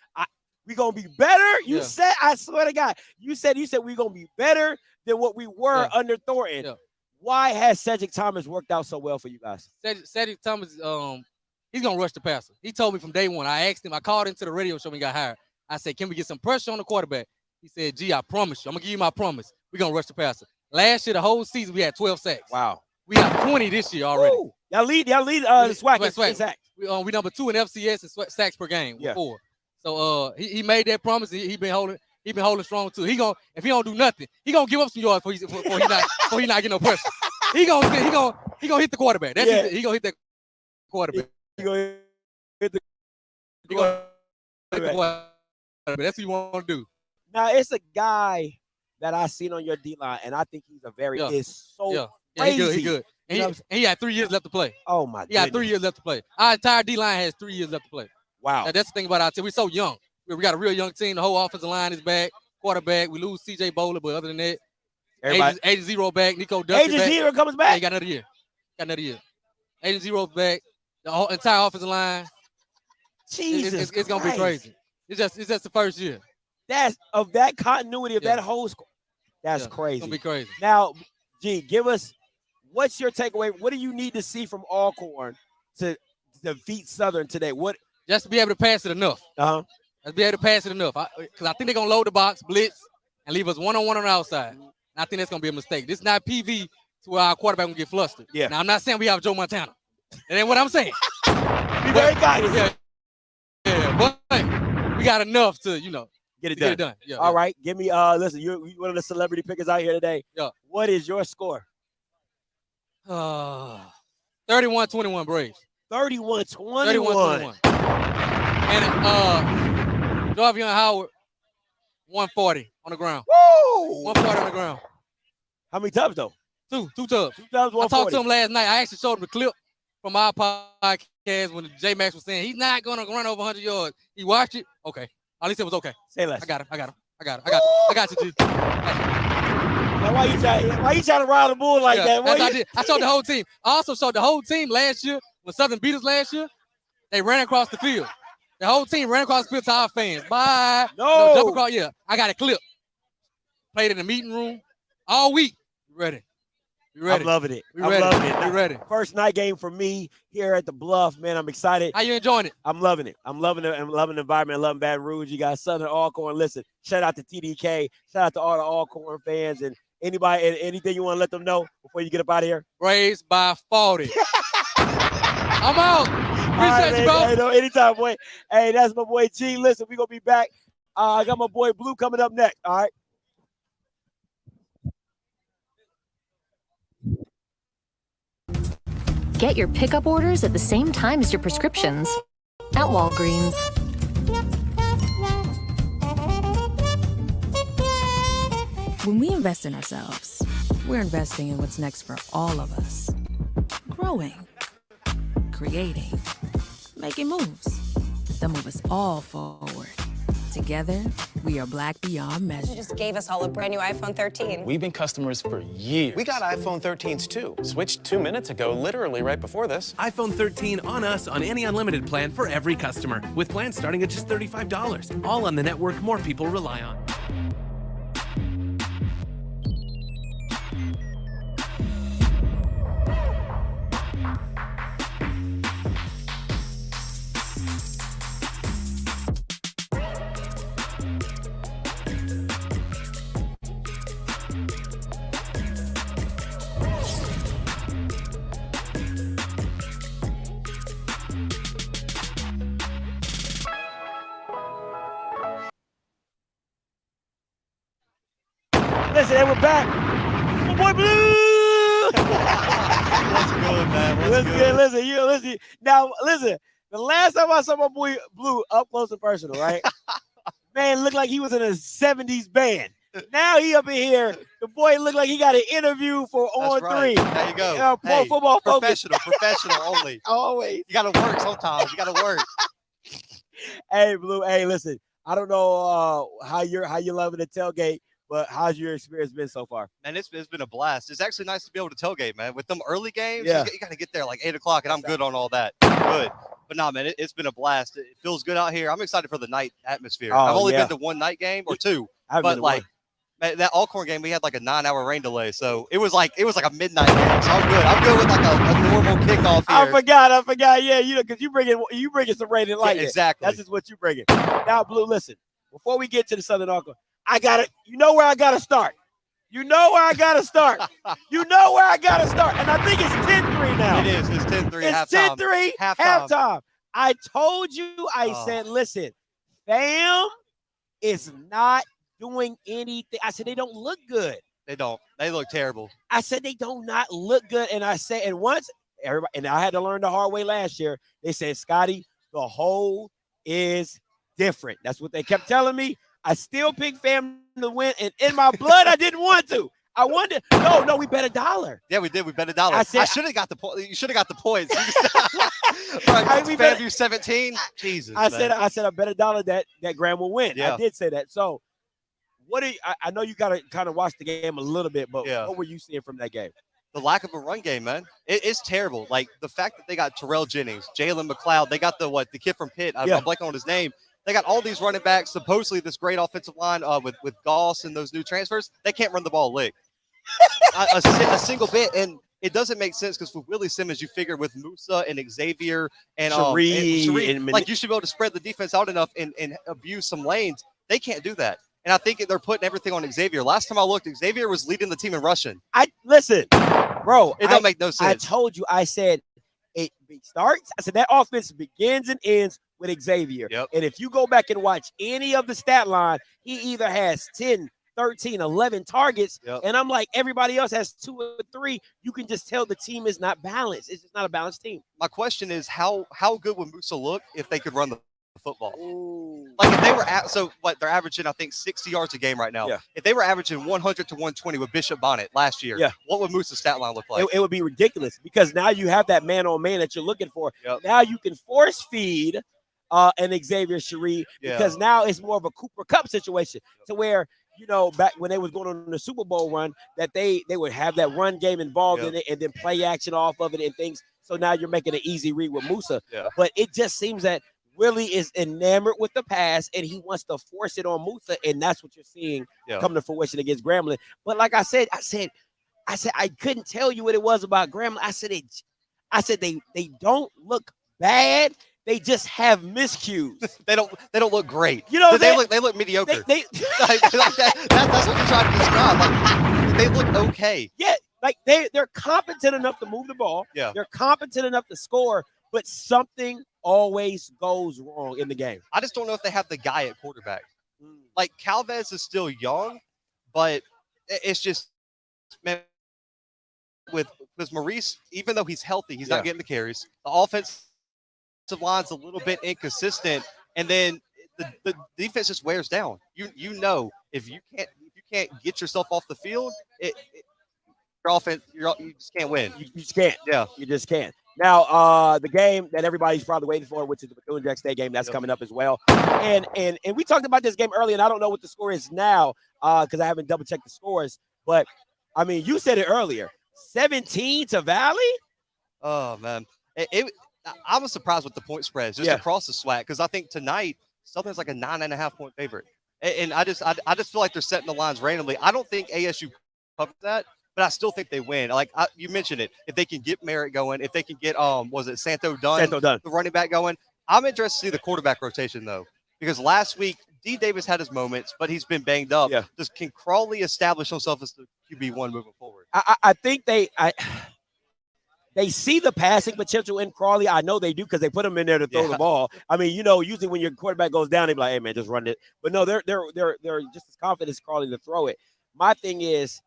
we gonna be better. You Yeah. said, I swear to God, you said we gonna be better than what we were under Thornton. Yeah. Why has Cedric Thomas worked out so well for you guys? Cedric Thomas, he's gonna rush the passer. He told me from day one. I asked him. I called into the radio show when he got hired. I said, "Can we get some pressure on the quarterback?" He said, "Gee, I promise you. I'm gonna give you my promise. We're gonna rush the passer." Last year, the whole season, we had 12 sacks. Wow. We got 20 this year already. Ooh. Y'all lead the SWAC in sacks. We number 2 in FCS and sacks per game. Yeah. 4. So he made that promise. He been holding strong too. If he don't do nothing, he gonna give up some yards before he not getting no pressure. He gonna hit the quarterback. That's Yeah. he gonna hit that quarterback. He gonna hit the quarterback. That's what you want to do. Now it's a guy that I seen on your D line, and I think he's a very Yeah, crazy. he good. And You know he had 3 years left to play. Oh my He got 3 years left to play. Our entire D line has 3 years left to play. Wow. Now, that's the thing about our team. We're so young. We got a real young team. The whole offensive line is back. Quarterback. We lose C.J. Bowler, but other than that, Agent Zero back. Nico Duffy Agent back. Zero comes back. Yeah, he got another year. Agent Zero's back. The whole entire offensive line. Jesus, it's gonna be crazy. It's just the first year. That's of that continuity of that whole squad. That's crazy. It's gonna be crazy. Now, G, give us what's your takeaway? What do you need to see from ALCORN to defeat Southern today? What? Just to be able to pass it enough. Just be able to pass it enough. Because I think they're gonna load the box, blitz, and leave us one-on-one on the outside. And I think that's gonna be a mistake. This is not PV to where our quarterback gonna get flustered. Yeah. Now I'm not saying we have Joe Montana. That ain't what I'm saying. Be very cognizant. Yeah, but we got enough to Get it to done. Yeah, All right. Give me listen, you're one of the celebrity pickers out here today. Yeah. What is your score? 31-21 Braves. 31-21. And Jarvion Howard, 140 on the ground. Woo! 140 on the ground. How many tubs though? Two tubs. 2 tubs, I talked 140. to him last night. I actually showed him the clip from our podcast when J Max was saying he's not gonna run over 100 yards. He watched it. Okay. At least it was okay. Say less. I got you, G. Now, why you trying to ride the bull like that? That's what I did. I showed the whole team. I also showed the whole team last year when Southern beat us last year. They ran across the field. The whole team ran across the field to our fans. Bye. No. Jump across. Yeah, I got a clip. Played in the meeting room all week. You ready? You ready? I'm loving it. We I'm ready. loving it. We ready. First night game for me here at the Bluff, man. I'm excited. How you enjoying it? I'm loving it. I'm loving it. I'm loving the environment. I'm loving Baton Rouge. You got Southern ALCORN. Listen, shout out to TDK. Shout out to all the ALCORN fans and anybody and anything you want to let them know before you get up out of here. Braves by 40. I'm out. Appreciate you, bro. Hey, no, anytime, boy. Hey, that's my boy G. Listen, we're going to be back. I got my boy Blue coming up next. All right. Get your pickup orders at the same time as your prescriptions at Walgreens. When we invest in ourselves, we're investing in what's next for all of us. Growing, creating, making moves that move us all forward. Together, we are Black beyond measure. You just gave us all a brand new iPhone 13. We've been customers for years. We got iPhone 13s too. Switched 2 minutes ago, literally right before this. iPhone 13 on us on any unlimited plan for every customer, with plans starting at just $35. All on the network more people rely on. Listen, and we're back. boy Blue. What's good, man? What's good? Listen. Now, listen. The last time I saw my boy Blue up close and personal, right? Man, looked like he was in a 70s band. Now he up in here. The boy looked like he got an interview for On right. 3. There you go. Pro Football Focus. Professional only. Always. You got to work sometimes. You got to work. Hey, Blue. Hey, listen. I don't know how you're loving the tailgate, but how's your experience been so far? Man, it's been a blast. It's actually nice to be able to tailgate, man. With them early games, Yeah. you got to get there like 8 o'clock, and I'm good on all that. Good. But nah, man, it's been a blast. It feels good out here. I'm excited for the night atmosphere. I've only been to one night game or two, but like man, that ALCORN game, we had like a 9-hour rain delay, so it was like a midnight game. So I'm good. I'm good with like a normal kickoff here. I forgot. Yeah, because you bringing some rain and light. Yeah, exactly. That's just what you bringing. Now, Blue, listen. Before we get to the Southern ALCORN, you know where I gotta start. You know where I gotta start. And I think it's 10-3 now. It is. It's 10-3 It's halftime. 10-3 halftime. I told you, I said, listen, fam is not doing anything. I said, they don't look good. They don't. They look terrible. I said, they do not look good. And I said, and once everybody, and I had to learn the hard way last year, they said, Scotty, the whole is different. That's what they kept telling me. I still picked fam to win, and in my blood, I didn't want to. I wanted. No, we bet $1. Yeah, we did. We bet $1. I should have got the point. You should have got the points. Right, we bet 17. Jesus. I said I bet $1 that Graham will win. Yeah. I did say that. So, I know you got to kind of watch the game a little bit, but what were you seeing from that game? The lack of a run game, man. It's terrible. Like the fact that they got Terrell Jennings, Jalen McLeod, they got the kid from Pitt. I'm blanking on his name. They got all these running backs, supposedly this great offensive line with Goss and those new transfers. They can't run the ball a lick. a single bit. And it doesn't make sense because with Willie Simmons, you figure with Musa and Xavier and Sharif, like you should be able to spread the defense out enough and abuse some lanes. They can't do that. And I think they're putting everything on Xavier. Last time I looked, Xavier was leading the team in rushing. Listen, bro. It don't make no sense. I told you, I said it starts. I said that offense begins and ends with Xavier. Yep. And if you go back and watch any of the stat line, he either has 10, 13, 11 targets. Yep. And I'm like, everybody else has 2 or 3. You can just tell the team is not balanced. It's just not a balanced team. My question is, how good would Musa look if they could run the football? Ooh. Like if they were they're averaging, I think 60 yards a game right now. Yeah. If they were averaging 100 to 120 with Bishop Bonnet last year, what would Musa's stat line look like? It would be ridiculous because now you have that man on man that you're looking for. Yep. Now you can force feed an Xavier Sharif because now it's more of a Cooper Kupp situation to where, back when they was going on the Super Bowl run, that they would have that run game involved in it and then play action off of it and things. So now you're making an easy read with Musa. Yeah. But it just seems that Willie is enamored with the pass and he wants to force it on Musa, and that's what you're seeing come to fruition against Grambling. But like I said I couldn't tell you what it was about Grambling. I said they don't look bad. They just have miscues. They don't look great. They look mediocre. That's what you're trying to describe. Like they look okay. Yeah, like they're competent enough to move the ball. Yeah. They're competent enough to score, but something always goes wrong in the game. I just don't know if they have the guy at quarterback. Like Calvez is still young, but it's just, man, because Maurice, even though he's healthy, he's not getting the carries. The offensive line's a little bit inconsistent, and then the defense just wears down. You know, if you can't get yourself off the field, your offense, you just can't win. You just can't. Yeah, you just can't. Now, the game that everybody's probably waiting for, which is the Bethune-Jackson State game, that's coming up as well. And we talked about this game earlier, and I don't know what the score is now because I haven't double-checked the scores. But, I mean, you said it earlier, 17 to Valley? Oh, man. I was surprised with the point spreads just across the SWAC because I think tonight Southern's like a 9.5-point favorite. And I just feel like they're setting the lines randomly. I don't think ASU covers that. But I still think they win. Like you mentioned it, if they can get Merritt going, if they can get Santo Dunn, the running back going. I'm interested to see the quarterback rotation though, because last week D Davis had his moments, but he's been banged up. Yeah. Can Crawley establish himself as the QB1 moving forward? I think they see the passing potential in Crawley. I know they do because they put him in there to throw the ball. I mean, usually when your quarterback goes down, they be like, "Hey man, just run it." But no, they're just as confident as Crawley to throw it. My thing is,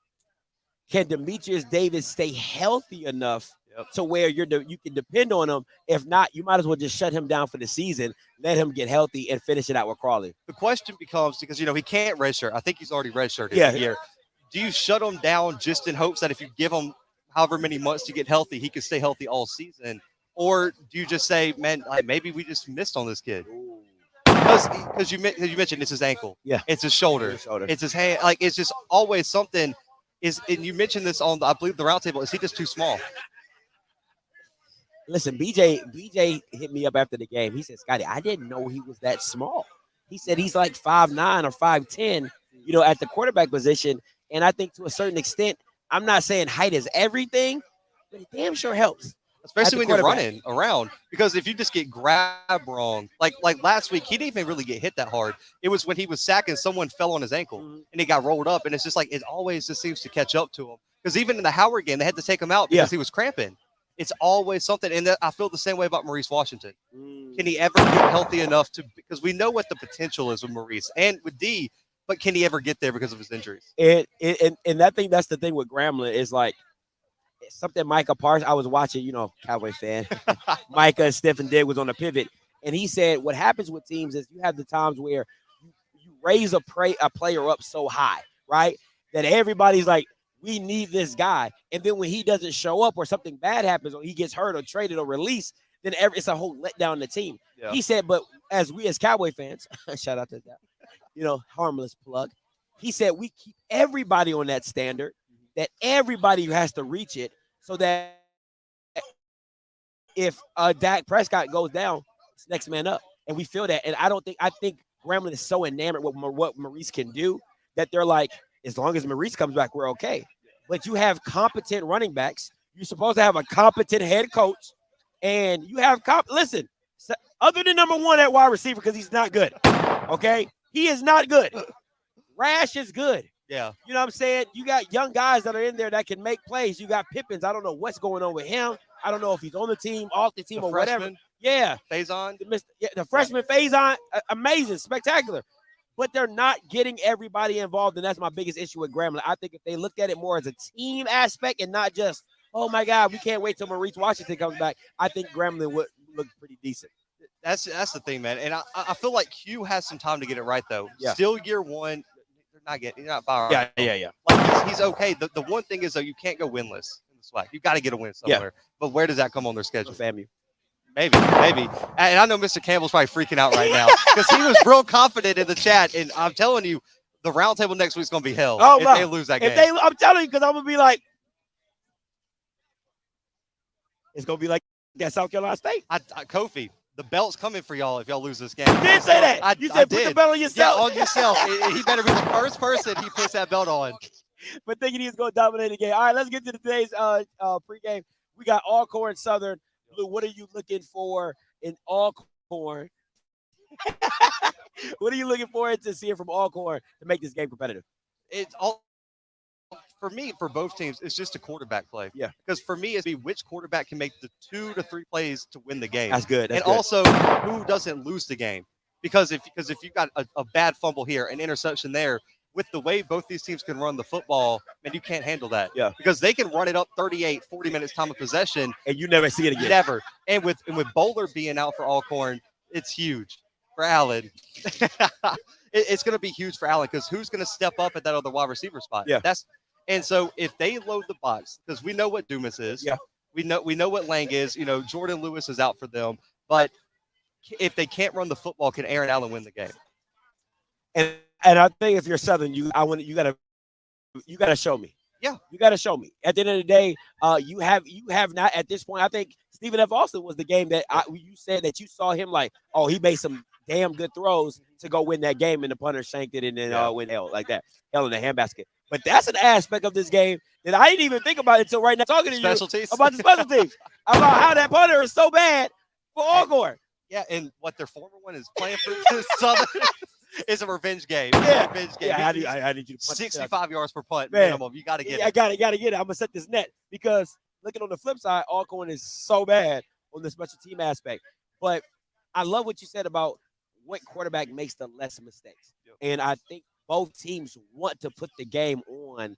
can Demetrius Davis stay healthy enough to where you can depend on him? If not, you might as well just shut him down for the season, let him get healthy, and finish it out with Crawley. The question becomes, because, he can't redshirt. I think he's already redshirted a year. Do you shut him down just in hopes that if you give him however many months to get healthy, he can stay healthy all season? Or do you just say, man, like, maybe we just missed on this kid? Because you mentioned it's his ankle. Yeah. It's his shoulder. It's his hand. Like, it's just always something. And you mentioned this on, I believe, the roundtable. Is he just too small? Listen, BJ hit me up after the game. He said, Scotty, I didn't know he was that small. He said he's like 5'9" or 5'10", at the quarterback position. And I think to a certain extent, I'm not saying height is everything, but it damn sure helps. Especially when you're running around. Because if you just get grabbed wrong, like last week, he didn't even really get hit that hard. It was when he was sacking, someone fell on his ankle, and he got rolled up. And it's just like, it always just seems to catch up to him. Because even in the Howard game, they had to take him out because he was cramping. It's always something. And I feel the same way about Maurice Washington. Can he ever get healthy enough because we know what the potential is with Maurice and with D, but can he ever get there because of his injuries? And I think that's the thing with Grambling is like something Micah Parsons. I was watching, Cowboy fan. Micah Stephen Diggs was on the pivot, and he said what happens with teams is you have the times where you raise a player up so high, right, that everybody's like, we need this guy. And then when he doesn't show up or something bad happens or he gets hurt or traded or released, then it's a whole letdown in the team. Yeah. He said, but as Cowboy fans, shout out to that, harmless plug. He said, we keep everybody on that standard, that everybody has to reach it so that if Dak Prescott goes down, it's next man up. And we feel that. And I think Grambling is so enamored with what Maurice can do that they're like, as long as Maurice comes back, we're okay. But you have competent running backs. You're supposed to have a competent head coach. And you have listen, other than number one at wide receiver, because he's not good. Okay? He is not good. Rash is good. Yeah. You know what I'm saying? You got young guys that are in there that can make plays. You got Pippins. I don't know what's going on with him. I don't know if he's on the team, off the team, or whatever. Yeah. Faison. The freshman Faison, amazing, spectacular. But they're not getting everybody involved, and that's my biggest issue with Grambling. I think if they looked at it more as a team aspect and not just, oh, my God, we can't wait till Maurice Washington comes back, I think Grambling would look pretty decent. That's the thing, man. And I feel like Hugh has some time to get it right, though. Yeah. Still year one. He's not firing. Yeah. Like he's okay. The one thing is, though, you can't go winless in the SWAC. You got to get a win somewhere. Yeah. But where does that come on their schedule? FAMU. Maybe. And I know Mr. Campbell's probably freaking out right now because he was real confident in the chat. And I'm telling you, the roundtable next week is going to be hell if they lose that game. I'm telling you, because I'm going to be like, it's going to be like that South Carolina State. Kofi, the belt's coming for y'all if y'all lose this game. You did say that. You said put the belt on yourself. Yeah, on yourself. He better be the first person he puts that belt on. But thinking he's going to dominate the game. All right, let's get to today's pregame. We got ALCORN Southern. Blue, what are you looking for in ALCORN? What are you looking forward to seeing from ALCORN to make this game competitive? It's all for me, for both teams, it's just a quarterback play. Yeah. Because for me, it's which quarterback can make the 2 to 3 plays to win the game. That's good. Also, who doesn't lose the game? Because if you got a bad fumble here, an interception there, with the way both these teams can run the football, man, you can't handle that. Yeah. Because they can run it up 38, 40 minminutes time of possession. And you never see it again. Never. And with Bowler being out for ALCORN, it's huge for Allen. It's going to be huge for Allen because who's going to step up at that other wide receiver spot? Yeah. And so if they load the box, because we know what Dumas is. Yeah. We know what Lang is. Jordan Lewis is out for them. But if they can't run the football, can Aaron Allen win the game? And I think if you're Southern, you gotta show me. Yeah, you gotta show me. At the end of the day, you have not at this point. I think Stephen F. Austin was the game that you said that you saw him like, oh, he made some damn good throws to go win that game, and the punter shanked it and then went hell like that, hell in the handbasket. But that's an aspect of this game that I didn't even think about until right now talking to you about the special teams, about how that punter is so bad for ALCORN. Yeah, and what their former one is playing for Southern. It's a revenge game. Yeah. Revenge game. Yeah, I need you to punt 65 yards per punt minimum. You got to get it. I got to get it. I'm going to set this net because looking on the flip side, ALCORN is so bad on the special team aspect. But I love what you said about what quarterback makes the less mistakes. Yep. And I think both teams want to put the game on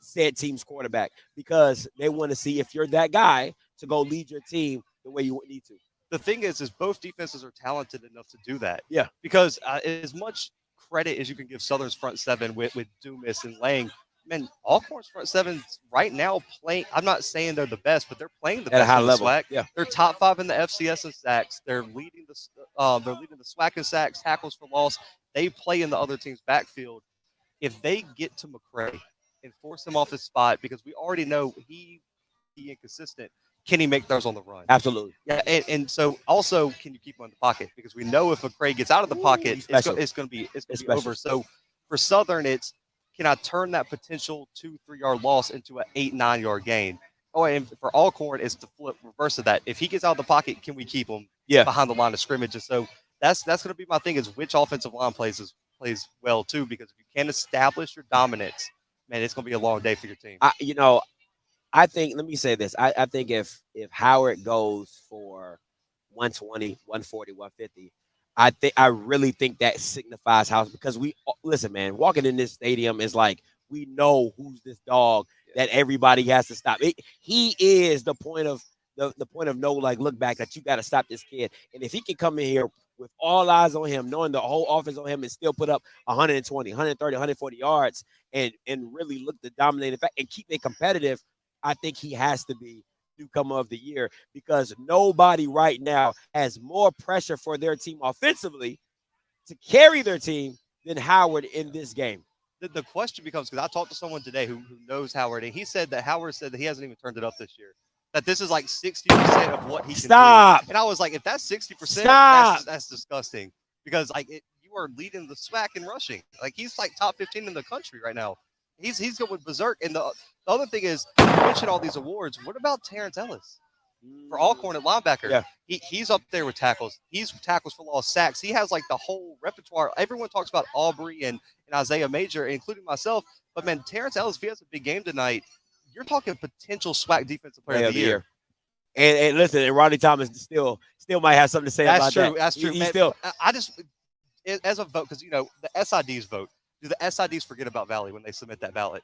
said team's quarterback because they want to see if you're that guy to go lead your team the way you need to. The thing is both defenses are talented enough to do that. Yeah. Because as much credit as you can give Southern's front seven with Dumas and Lang, man, Alcorn's front seven right now playing. I'm not saying they're the best, but they're playing the At a best high in level. the SWAC. Yeah. They're top 5 in the FCS in sacks. They're leading the SWAC in sacks, tackles for loss. They play in the other team's backfield. If they get to McCray and force him off his spot, because we already know he inconsistent, can he make those on the run? Absolutely. Yeah, and so also, can you keep him in the pocket? Because we know if McCray gets out of the pocket, it's going to be over. So for Southern, it's can I turn that potential 2-3 yard loss into an 8-9 yard gain? Oh, and for Alcorn, it's the flip reverse of that. If he gets out of the pocket, can we keep him behind the line of scrimmage? And so that's going to be my thing is which offensive line plays well too. Because if you can't establish your dominance, man, it's going to be a long day for your team. I think, let me say this. I think if Howard goes for 120, 140, 150, I really think that signifies how, because listen, man, walking in this stadium is like, we know who's this dog that everybody has to stop. He is the point of no look back that you got to stop this kid. And if he can come in here with all eyes on him, knowing the whole offense on him, and still put up 120, 130, 140 yards and really look to dominate in fact and keep it competitive, I think he has to be newcomer of the year because nobody right now has more pressure for their team offensively to carry their team than Howard in this game. The question becomes, because I talked to someone today who knows Howard, and he said that Howard said that he hasn't even turned it up this year. That this is like 60% of what he can do. And I was like, if that's 60%, that's disgusting. Because you are leading the SWAC in rushing. Like he's like top 15 in the country right now. He's going berserk. And the other thing is, you mentioned all these awards. What about Terrence Ellis for Alcorn at linebacker? Yeah. He's up there with tackles. He's tackles for lost sacks. He has like the whole repertoire. Everyone talks about Aubrey and Isaiah Major, including myself. But man, Terrence Ellis, if he has a big game tonight, you're talking potential SWAC defensive player of the year. And listen, and Ronnie Thomas still might have something to say about that. That's true. He's Man, I just, as a vote, because the SIDs vote. Do the SIDs forget about Valley when they submit that ballot?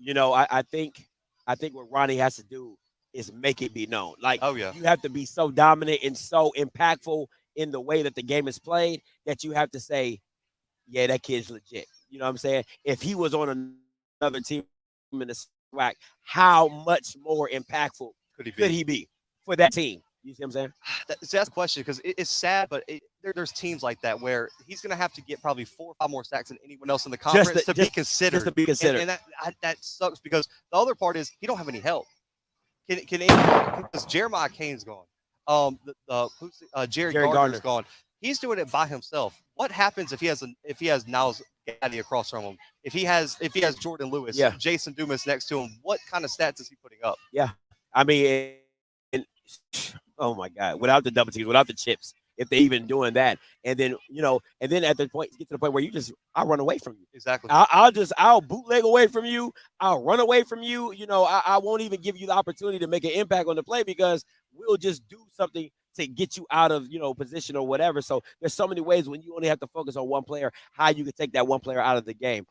I think what Ronnie has to do is make it be known. Like, oh yeah, you have to be so dominant and so impactful in the way that the game is played that you have to say, yeah, that kid's legit. You know what I'm saying? If he was on another team in the SWAC, how much more impactful could he be for that team? You see what I'm saying? That's the question, because it's sad, but there's teams like that where he's going to have to get probably 4 or 5 more sacks than anyone else in the conference to be considered. Just to be considered. And that sucks, because the other part is he don't have any help. Because Jeremiah Kane's gone. Jerry Gardner's gone. He's doing it by himself. What happens if he has Niles Gaddy across from him? If he has Jordan Lewis, Jason Dumas next to him, what kind of stats is he putting up? Yeah, I mean, oh my God, without the double teams, without the chips, if they're even doing that, and then at the point, get to the point where I'll run away from you. Exactly. I'll bootleg away from you. I'll run away from you. I won't even give you the opportunity to make an impact on the play because we'll just do something to get you out of, position or whatever. So there's so many ways when you only have to focus on one player, how you can take that one player out of the game.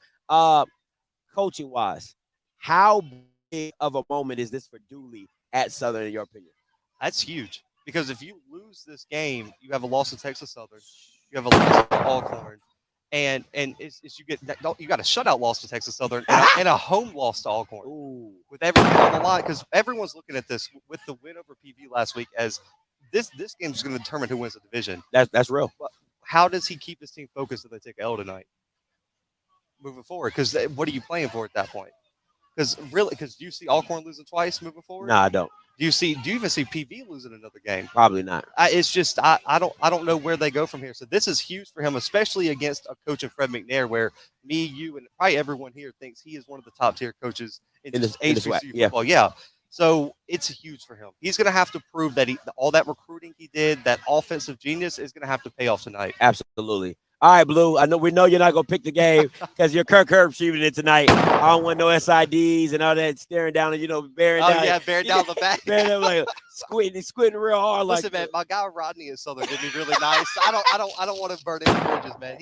Coaching wise, how big of a moment is this for Dooley at Southern, in your opinion? That's huge, because if you lose this game, you have a loss to Texas Southern, you have a loss to Alcorn, and you got a shutout loss to Texas Southern and a home loss to Alcorn. Ooh. With everything on the line, because everyone's looking at this with the win over PV last week as this game is going to determine who wins the division. That's real. But how does he keep his team focused if they take an L tonight? Moving forward, because what are you playing for at that point? Because do you see Alcorn losing twice moving forward? No, I don't. Do you even see PV losing another game? Probably not. It's just I don't know where they go from here. So this is huge for him, especially against a coach in Fred McNair, where me, you, and probably everyone here thinks he is one of the top tier coaches in this HBCU football. Yeah. So it's huge for him. He's going to have to prove that all that recruiting he did, that offensive genius, is going to have to pay off tonight. Absolutely. All right, Blue. We know you're not gonna pick the game because you're Kirk Herbstreit it tonight. I don't want no SIDs and all that staring down and bearing down. Oh yeah, bearing down the back. Bearing down like squinting real hard. Listen, man, my guy Rodney at Southern did me really nice. I don't want to burn any bridges, man.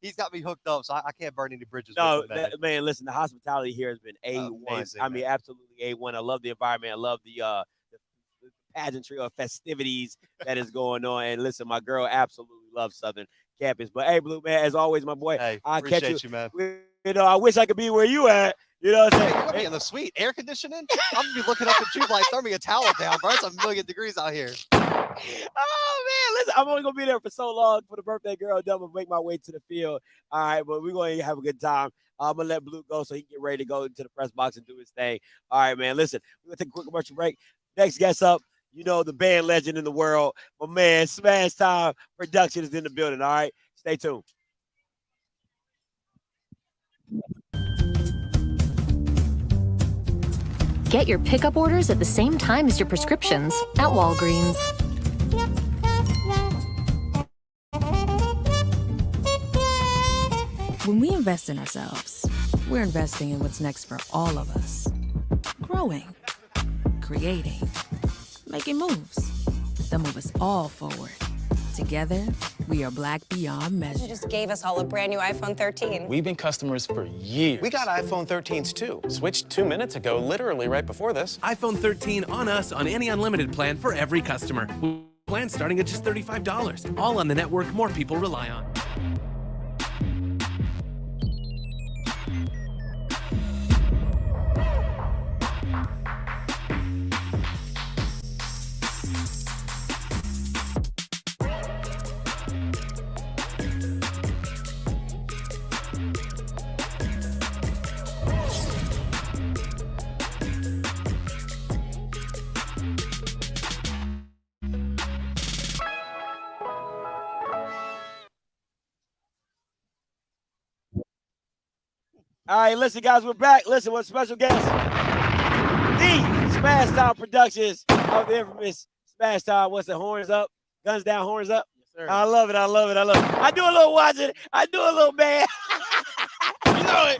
he's got me hooked up, so I can't burn any bridges. No, with him, man. man, listen, the hospitality here has been A1. Amazing, I mean, absolutely A1. I love the environment. I love the pageantry or festivities that is going on. And listen, my girl absolutely loves Southern campus. But hey, Blue, man, as always, my boy, Hey, I'll catch appreciate you, man. You know, I wish I could be where you at. You know what I'm saying? Hey, you want me in the suite, air conditioning? I'm gonna be looking up at you like, throw me a towel down, bro. It's 1,000,000 degrees out here. Oh man, listen, I'm only gonna be there for so long for the birthday girl. Then I'm gonna make my way to the field. All right, but we're gonna have a good time. I'm gonna let Blue go so he can get ready to go into the press box and do his thing. All right, man. Listen, we're gonna take a quick commercial break. Next guest up, you know, the band legend in the world, my man, Smash Time Production is in the building. All right, stay tuned. Get your pickup orders at the same time as your prescriptions at Walgreens. When we invest in ourselves, we're investing in what's next for all of us. Growing, creating, making moves that move us all forward. Together, we are Black beyond measure. You just gave us all a brand new iPhone 13. We've been customers for years. We got iPhone 13s too. Switched 2 minutes ago, literally right before this. iPhone 13 on us on any unlimited plan for every customer. Plan starting at just $35. All on the network more people rely on. All right, listen, guys, we're back. Listen, what special guest? The Smash Time Productions of the infamous Smash Time. What's the horns up? Guns down, horns up. Yes, sir. I love it. I love it. I love it. I do a little watching. I do a little man. You know it.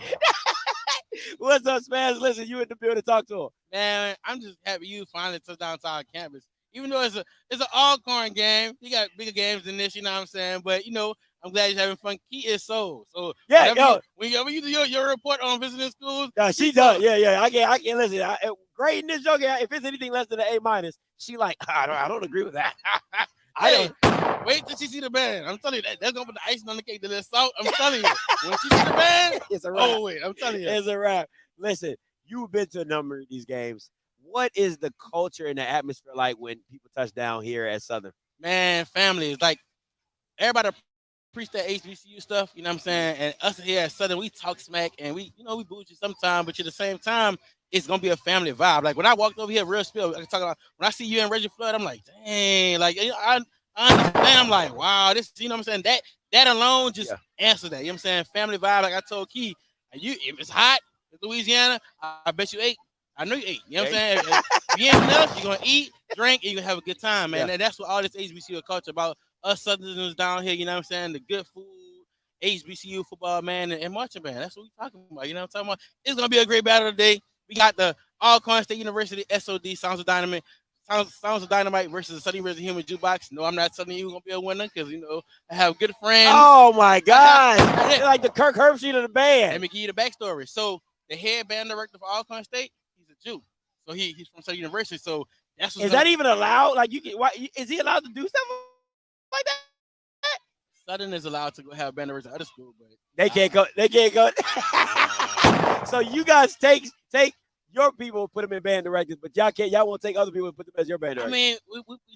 What's up, Smash? Listen, you in the building. Talk to him. Man, I'm just happy you finally touched down to our campus. Even though it's an ALCORN game, you got bigger games than this, you know what I'm saying? But, you know, I'm glad you're having fun. Key is soul. So, yeah, yo. Whenever you do your report on visiting schools. Yeah, she does. Yeah. I can't listen. Great in this joke. If it's anything less than an A-, she like, I don't agree with that. Hey, wait till she see the band. I'm telling you, that's going to put the icing on the cake, the little salt. I'm telling you. When she see the band, it's a wrap. Oh, wait, I'm telling you. It's a wrap. Listen, you've been to a number of these games. What is the culture and the atmosphere like when people touch down here at Southern? Man, family is like everybody preach that HBCU stuff, you know what I'm saying? And us here at Southern, we talk smack and we bougie sometimes, but at the same time, it's gonna be a family vibe. Like when I walked over here, real spill, I can talk about when I see you and Reggie Flood, I'm like, dang, like I understand. I'm like, wow, this, you know what I'm saying? That alone just answer that. You know what I'm saying? Family vibe, like I told Key, if it's hot in Louisiana, I bet you ate. I know you ate. You know what I'm saying? If you ain't enough, you're going to eat, drink, and you're going to have a good time, man. Yeah. And that's what all this HBCU culture about us Southerners down here, you know what I'm saying? The good food, HBCU football, man, and marching band. That's what we're talking about. You know what I'm talking about? It's going to be a great battle today. We got the ALCORN State University SOD, Sounds of Dynamite. Sounds of Dynamite versus the Southern University Human Jukebox. No, I'm not telling you who's going to be a winner because, you know, I have good friends. Oh, my God. Like the Kirk Herbstreit of the band. Let me give you the backstory. So the head band director for ALCORN State, he's a Jew. So he's from Southern University. So that's what's is that even allowed? Like, is he allowed to do stuff like that? Southern is allowed to go have band directors at other school, but they can't go. They can't go. So you guys take your people, put them in band directors, but y'all won't take other people and put them as your band directors. I mean,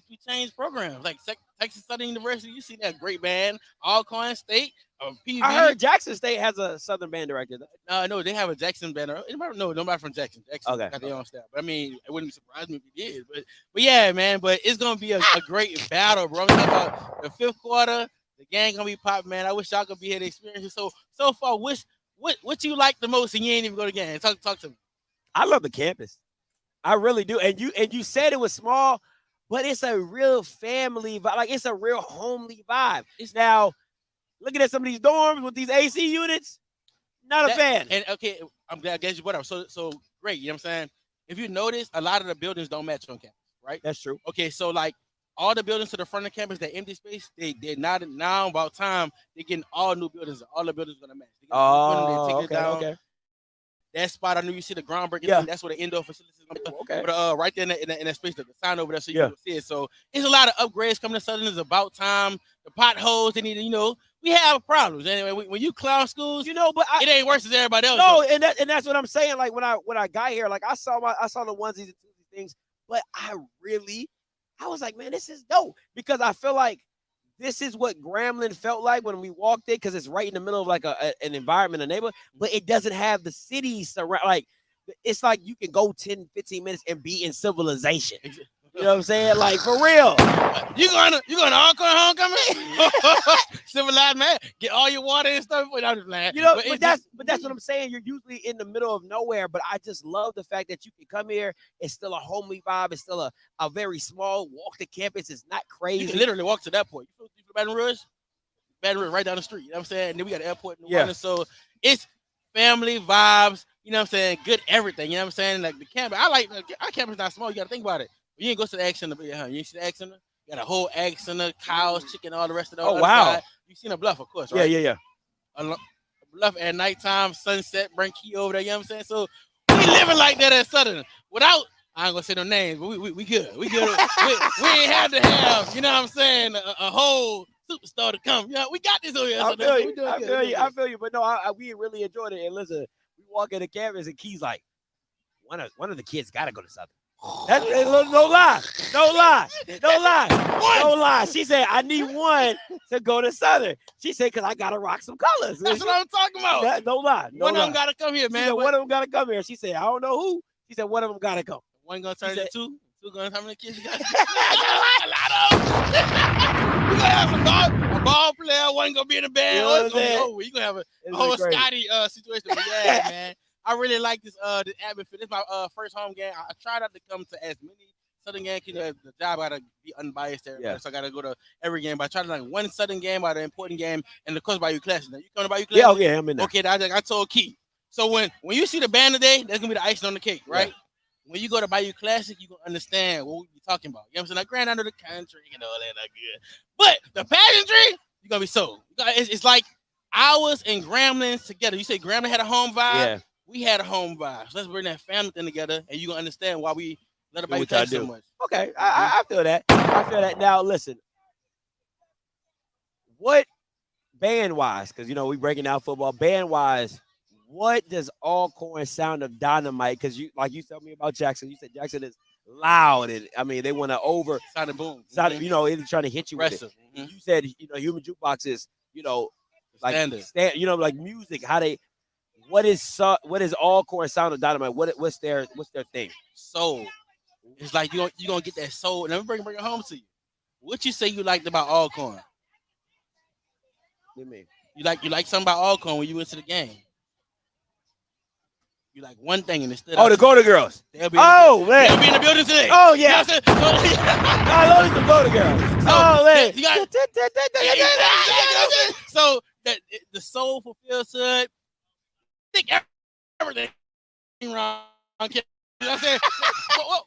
we changed programs. Like Texas Southern University, you see that great band, ALCORN State, PV. I heard Jackson State has a Southern band director. No, they have a Jackson band director. No, nobody from Jackson. Jackson okay. got their own staff. But I mean, it wouldn't surprise me if he did. But yeah, man. But it's gonna be a great battle, bro. I'm talking about the fifth quarter. The gang gonna be popping, man. I wish y'all could be here to experience it. So far, what you like the most, and you ain't even go to the game. Talk to me. I love the campus. I really do. And you said it was small, but it's a real family vibe. Like it's a real homely vibe. It's now looking at some of these dorms with these AC units. Not a fan. And okay, I'm glad I guess you brought up. So great. You know what I'm saying? If you notice, a lot of the buildings don't match on campus, right? That's true. Okay, so like all the buildings to the front of the campus, that empty space, they're not now about time. They're getting all new buildings. All the buildings gonna match. Oh, okay, okay. That spot, I knew you see the groundbreaking thing. That's where the indoor facilities is gonna be. Okay. But right there in that space, the sign over there, so you can see it. So it's a lot of upgrades coming to Southern. It's about time. The potholes, they need to, we have problems. Anyway, when you clown schools, but it ain't worse as everybody else. No, and that's what I'm saying. Like when I got here, like I saw the onesies and twosies things, but I was like, man, this is dope, because I feel like this is what Grambling felt like when we walked in, because it's right in the middle of like an environment, a neighborhood, but it doesn't have the cities surround. Like it's like you can go 10, 15 minutes and be in civilization. You know what I'm saying? Like for real. You going to ALCORN homecoming? Civilized man, get all your water and stuff. I'm just playing. But that's what I'm saying. You're usually in the middle of nowhere, but I just love the fact that you can come here. It's still a homely vibe. It's still a very small walk to campus. It's not crazy. You can literally walk to that point. You from Baton Rouge? Baton Rouge, right down the street. You know what I'm saying? And then we got the airport in New Orleans. So it's family vibes. You know what I'm saying? Good everything. You know what I'm saying? Like the campus. Our campus is not small. You got to think about it. You ain't go to the Ag Center, but you ain't see the Ag Center? You got a whole Ag Center, cows, chicken, all the rest of those. Oh, wow. Side. You seen a Bluff, of course, right? Yeah. A Bluff at nighttime, sunset, bring key over there, you know what I'm saying? So we living like that at Southern. Without, I ain't gonna say no names, but we good. We good. we ain't had to have, you know what I'm saying, a whole superstar to come. You know, we got this over here. I feel you. But no, we really enjoyed it. And listen, we walk in the campus and Key's like, one of the kids got to go to Southern. That's no lie. She said, I need one to go to Southern. She said, because I got to rock some colors. That's what I'm talking about. No lie. One of them got to come here, man. One of them got to come here. She said, I don't know who. She said, one of them got to come. One going to turn into two. Two going to how many kids you got? A lot of them. You going to have a ball player. One going to be in the band. You know You're going to have a whole Scotty situation. But yeah, man. I really like this atmosphere. This is my first home game. I try not to come to as many Southern games. The job I gotta be unbiased there, so I gotta go to every game. But I try to like one Southern game, by the important game, and of course Bayou Classic. Now you coming to Bayou Classic? Yeah, I'm in there. Okay, I told Key. So when you see the band today, that's gonna be the icing on the cake, right? Yeah. When you go to Bayou Classic, you gonna understand what we be talking about. You know what I'm saying? Like Grand Under the Country and all that, not good. But the pageantry, you're gonna be sold. It's like ours and Grambling's together. You say Grambling had a home vibe. Yeah. We had a home vibe. So let's bring that family thing together, and you're going to understand why we let everybody touch so much. Okay, I feel that. Now, listen, what band-wise, because, we breaking down football, band-wise, what does ALCORN sound of Dynamite? Because you told me about Jackson. You said Jackson is loud, and, they want to sound of boom. It's trying to hit you with it. Mm-hmm. You said, Human Jukebox is, like standard. Like music, how they... What is ALCORN sound of Dynamite? What's their thing? Soul. It's like you're gonna get that soul. And let me bring it home to you. What you say you liked about ALCORN? What do you mean? You like something about ALCORN when you went to the game? You like one thing and instead. Oh, the Golden Girls. Man. They'll be in the building today. Oh yeah. You know I love the Golden Girls. Man. You got. So the soul fulfills hood. Think everything wrong. You know what I'm saying?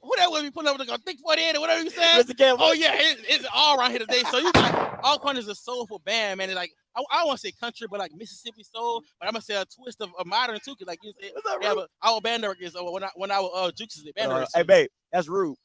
Who that would be putting up with a thick 48 or whatever you saying? Oh yeah, it's all around here today. So you got ALCORN is a soulful band, man. It's like I don't want to say country, but like Mississippi soul. But I'm gonna say a twist of modern too, cause like you said, our band director is when our Jukes is the band director. Hey babe, that's rude.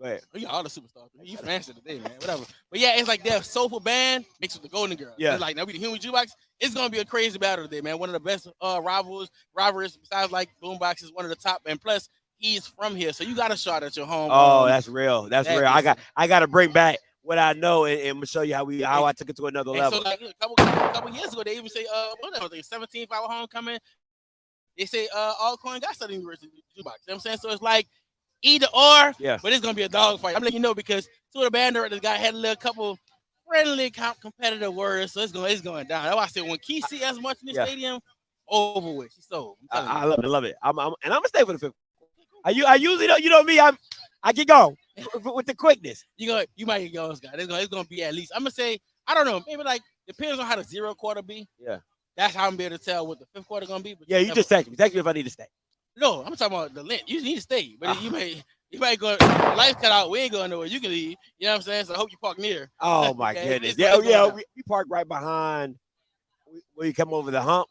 Go ahead. You got all the superstars. You fancy today, man. Whatever. But yeah, it's like their soulful band mixed with the Golden Girls. Yeah. It's like now we the Human Jukebox. It's gonna be a crazy battle today, man. One of the best rivalries besides like Boombox is one of the top, and plus he's from here, so you got a shot at your home. Oh, that's real. That's real. I got to bring back what I know and show you how I took it to another level. So like a couple years ago, they even say 17th hour homecoming. They say ALCORN got Southern University Jukebox. You know what I'm saying? So it's like either or, but it's gonna be a dog fight. I'm letting you know because two of the band directors had a little couple friendly competitive words, so it's going down. That's why I said when Key see as much in the stadium, over with. She's sold. I love it. I'm gonna stay for the fifth. I usually don't. You know me. I get going with the quickness. You might get going, Scott. It's gonna be at least. I'm gonna say I don't know. Maybe like depends on how the zero quarter be. Yeah. That's how I'm able to tell what the fifth quarter gonna be. But yeah, you just text me. Text me if I need to stay. No, I'm talking about the length. You need to stay, but you may You might go. Lights cut out. We ain't going nowhere. You can leave. You know what I'm saying? So I hope you park near. Oh my Okay? goodness. It's Yeah, going yeah. down. We park right behind. When you come over the hump,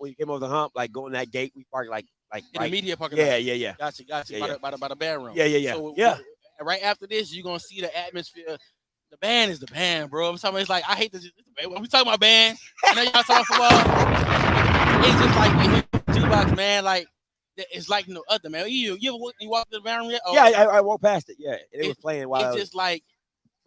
like going that gate, we park like in right. the media parking Yeah, lot. yeah. Gotcha. Yeah, By the band room. Yeah. So Yeah. right after this, you're gonna see the atmosphere. The band is the band, bro. I'm talking. It's like I hate this. When we talking about band, I know y'all talking football. It's just like the jukebox, man. Like it's like no other, man. You ever walk to the band room yet? Yeah, I walked past it. Yeah, it was playing while. It's just like,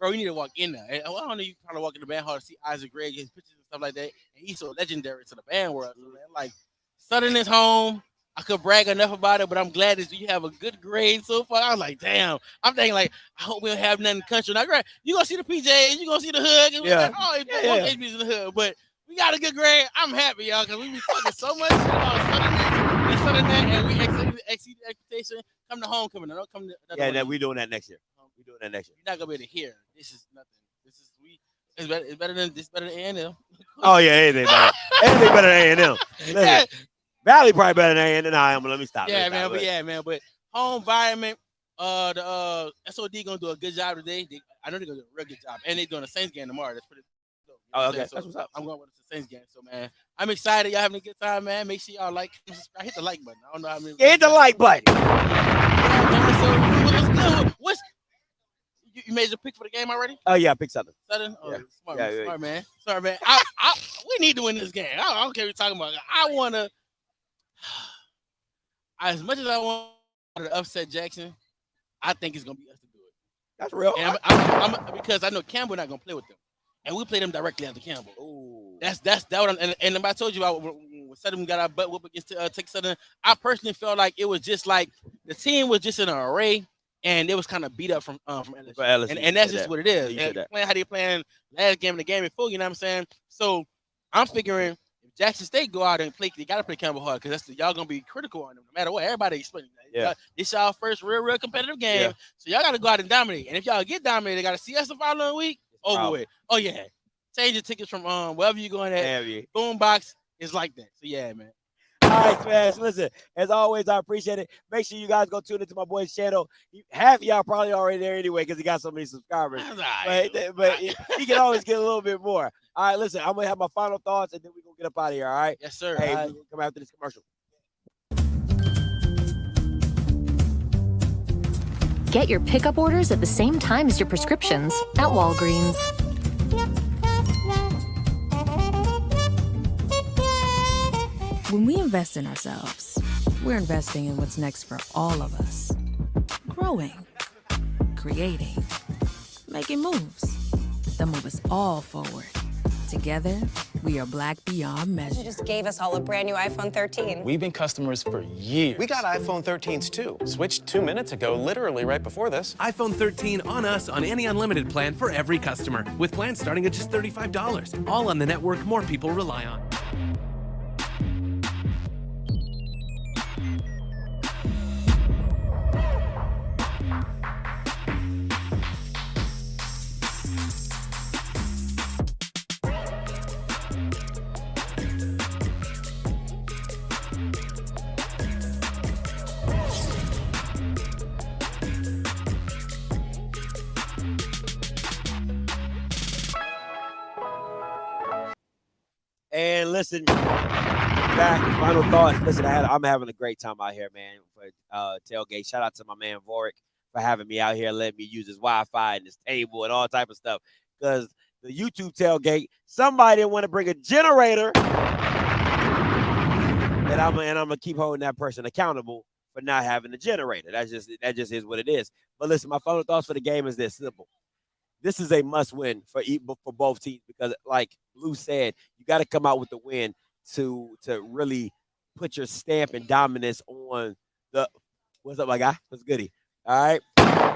bro, you need to walk in there. And, I don't know, you probably walk in the band hall to see Isaac Gray, his pictures and stuff like that. And he's so legendary to the band world. So, man, like, Southern is home. I could brag enough about it, but I'm glad that you have a good grade so far. I was like, damn. I'm thinking, like, I hope we don't have nothing country. Now, great. You're going to see the PJs. You're going to see the hood. Yeah. HB's in the hood. But we got a good grade. I'm happy, y'all, because we be talking so much about Southern and we exceeded expectation. Come to homecoming. Don't come to Yeah, we doing that next year. You're not gonna be able to hear. This is nothing. It's better than A&M. Oh yeah, anything better. Anything better than A&M. Listen, Valley probably better than A&M than I am. But let me stop. Yeah, man. But home environment. The SOD gonna do a good job today. I know they're gonna do a real good job, and they're doing the Saints game tomorrow. That's pretty. Oh, okay. So That's what's up. I'm going with the Saints game. So man, I'm excited. Y'all having a good time, man. Make sure y'all like, subscribe, hit the like button. I don't know how many. Hit the like button. So what's you made your pick for the game already? Oh yeah, I picked Southern. Southern? Oh, Yeah. smart, Yeah, smart man. Sorry, man. We need to win this game. I don't care what you're talking about. I want to, as much as I want to upset Jackson, I think it's going to be us to do it. That's real. And I'm because I know Campbell not going to play with them. And we play them directly after Campbell. Ooh. That's what I'm, and I told you about when Southern got our butt whoop against Texas Southern. I personally felt like it was just like the team was just in an array. And it was kind of beat up from LSU. And that's just what it is. And playing how they playing last game and the game before, you know what I'm saying? So I'm figuring if Jackson State go out and play, they got to play Campbell hard because y'all going to be critical on them no matter what. Everybody explaining that. Yeah. This y'all first real competitive game. Yeah. So y'all got to go out and dominate. And if y'all get dominated, they got to see us the following week. Over with. Oh, yeah. Change your tickets from wherever you're going at. Boombox is like that. So, yeah, man. All right, Smash. Listen, as always, I appreciate it. Make sure you guys go tune into my boy's channel. Half of y'all probably already there anyway because he got so many subscribers. But he can always get a little bit more. All right, listen, I'm going to have my final thoughts, and then we're going to get up out of here, all right? Yes, sir. Hey, we're going to come after this commercial. Get your pickup orders at the same time as your prescriptions at Walgreens. When we invest in ourselves, we're investing in what's next for all of us. Growing, creating, making moves that move us all forward. Together, we are Black beyond measure. You just gave us all a brand new iPhone 13. We've been customers for years. We got iPhone 13s too. Switched 2 minutes ago, literally right before this. iPhone 13 on us on any unlimited plan for every customer, with plans starting at just $35. All on the network more people rely on. And listen, back, final thoughts. Listen, I'm having a great time out here, man, for tailgate. Shout out to my man Vorik for having me out here, letting me use his Wi-Fi and his table and all type of stuff. Because the YouTube tailgate, somebody didn't want to bring a generator, and I'm gonna keep holding that person accountable for not having a generator. That just is what it is. But listen, my final thoughts for the game is this simple. This is a must-win for both teams because, like Blue said, you got to come out with the win to really put your stamp and dominance on the. What's up, my guy? What's goody? All right,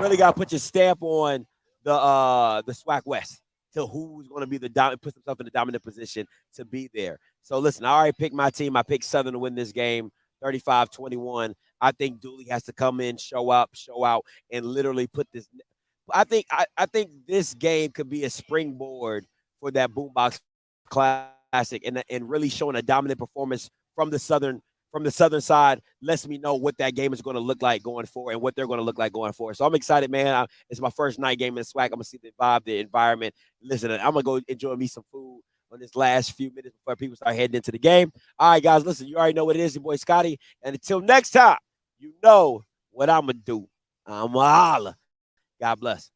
really got to put your stamp on the SWAC West to who's going to be put themselves in the dominant position to be there. So listen, I already picked my team. I picked Southern to win this game, 35-21. I think Dooley has to come in, show up, show out, and literally put this. I think this game could be a springboard for that Boombox Classic and really showing a dominant performance from the Southern from the Southern side lets me know what that game is going to look like going forward and what they're going to look like going forward. So I'm excited, man. It's my first night game in the SWAC. I'm going to see the vibe, the environment. Listen, I'm going to go enjoy me some food on this last few minutes before people start heading into the game. All right, guys, listen, you already know what it is, your boy Scotty. And until next time, you know what I'm going to do. I'm going to holla. God bless.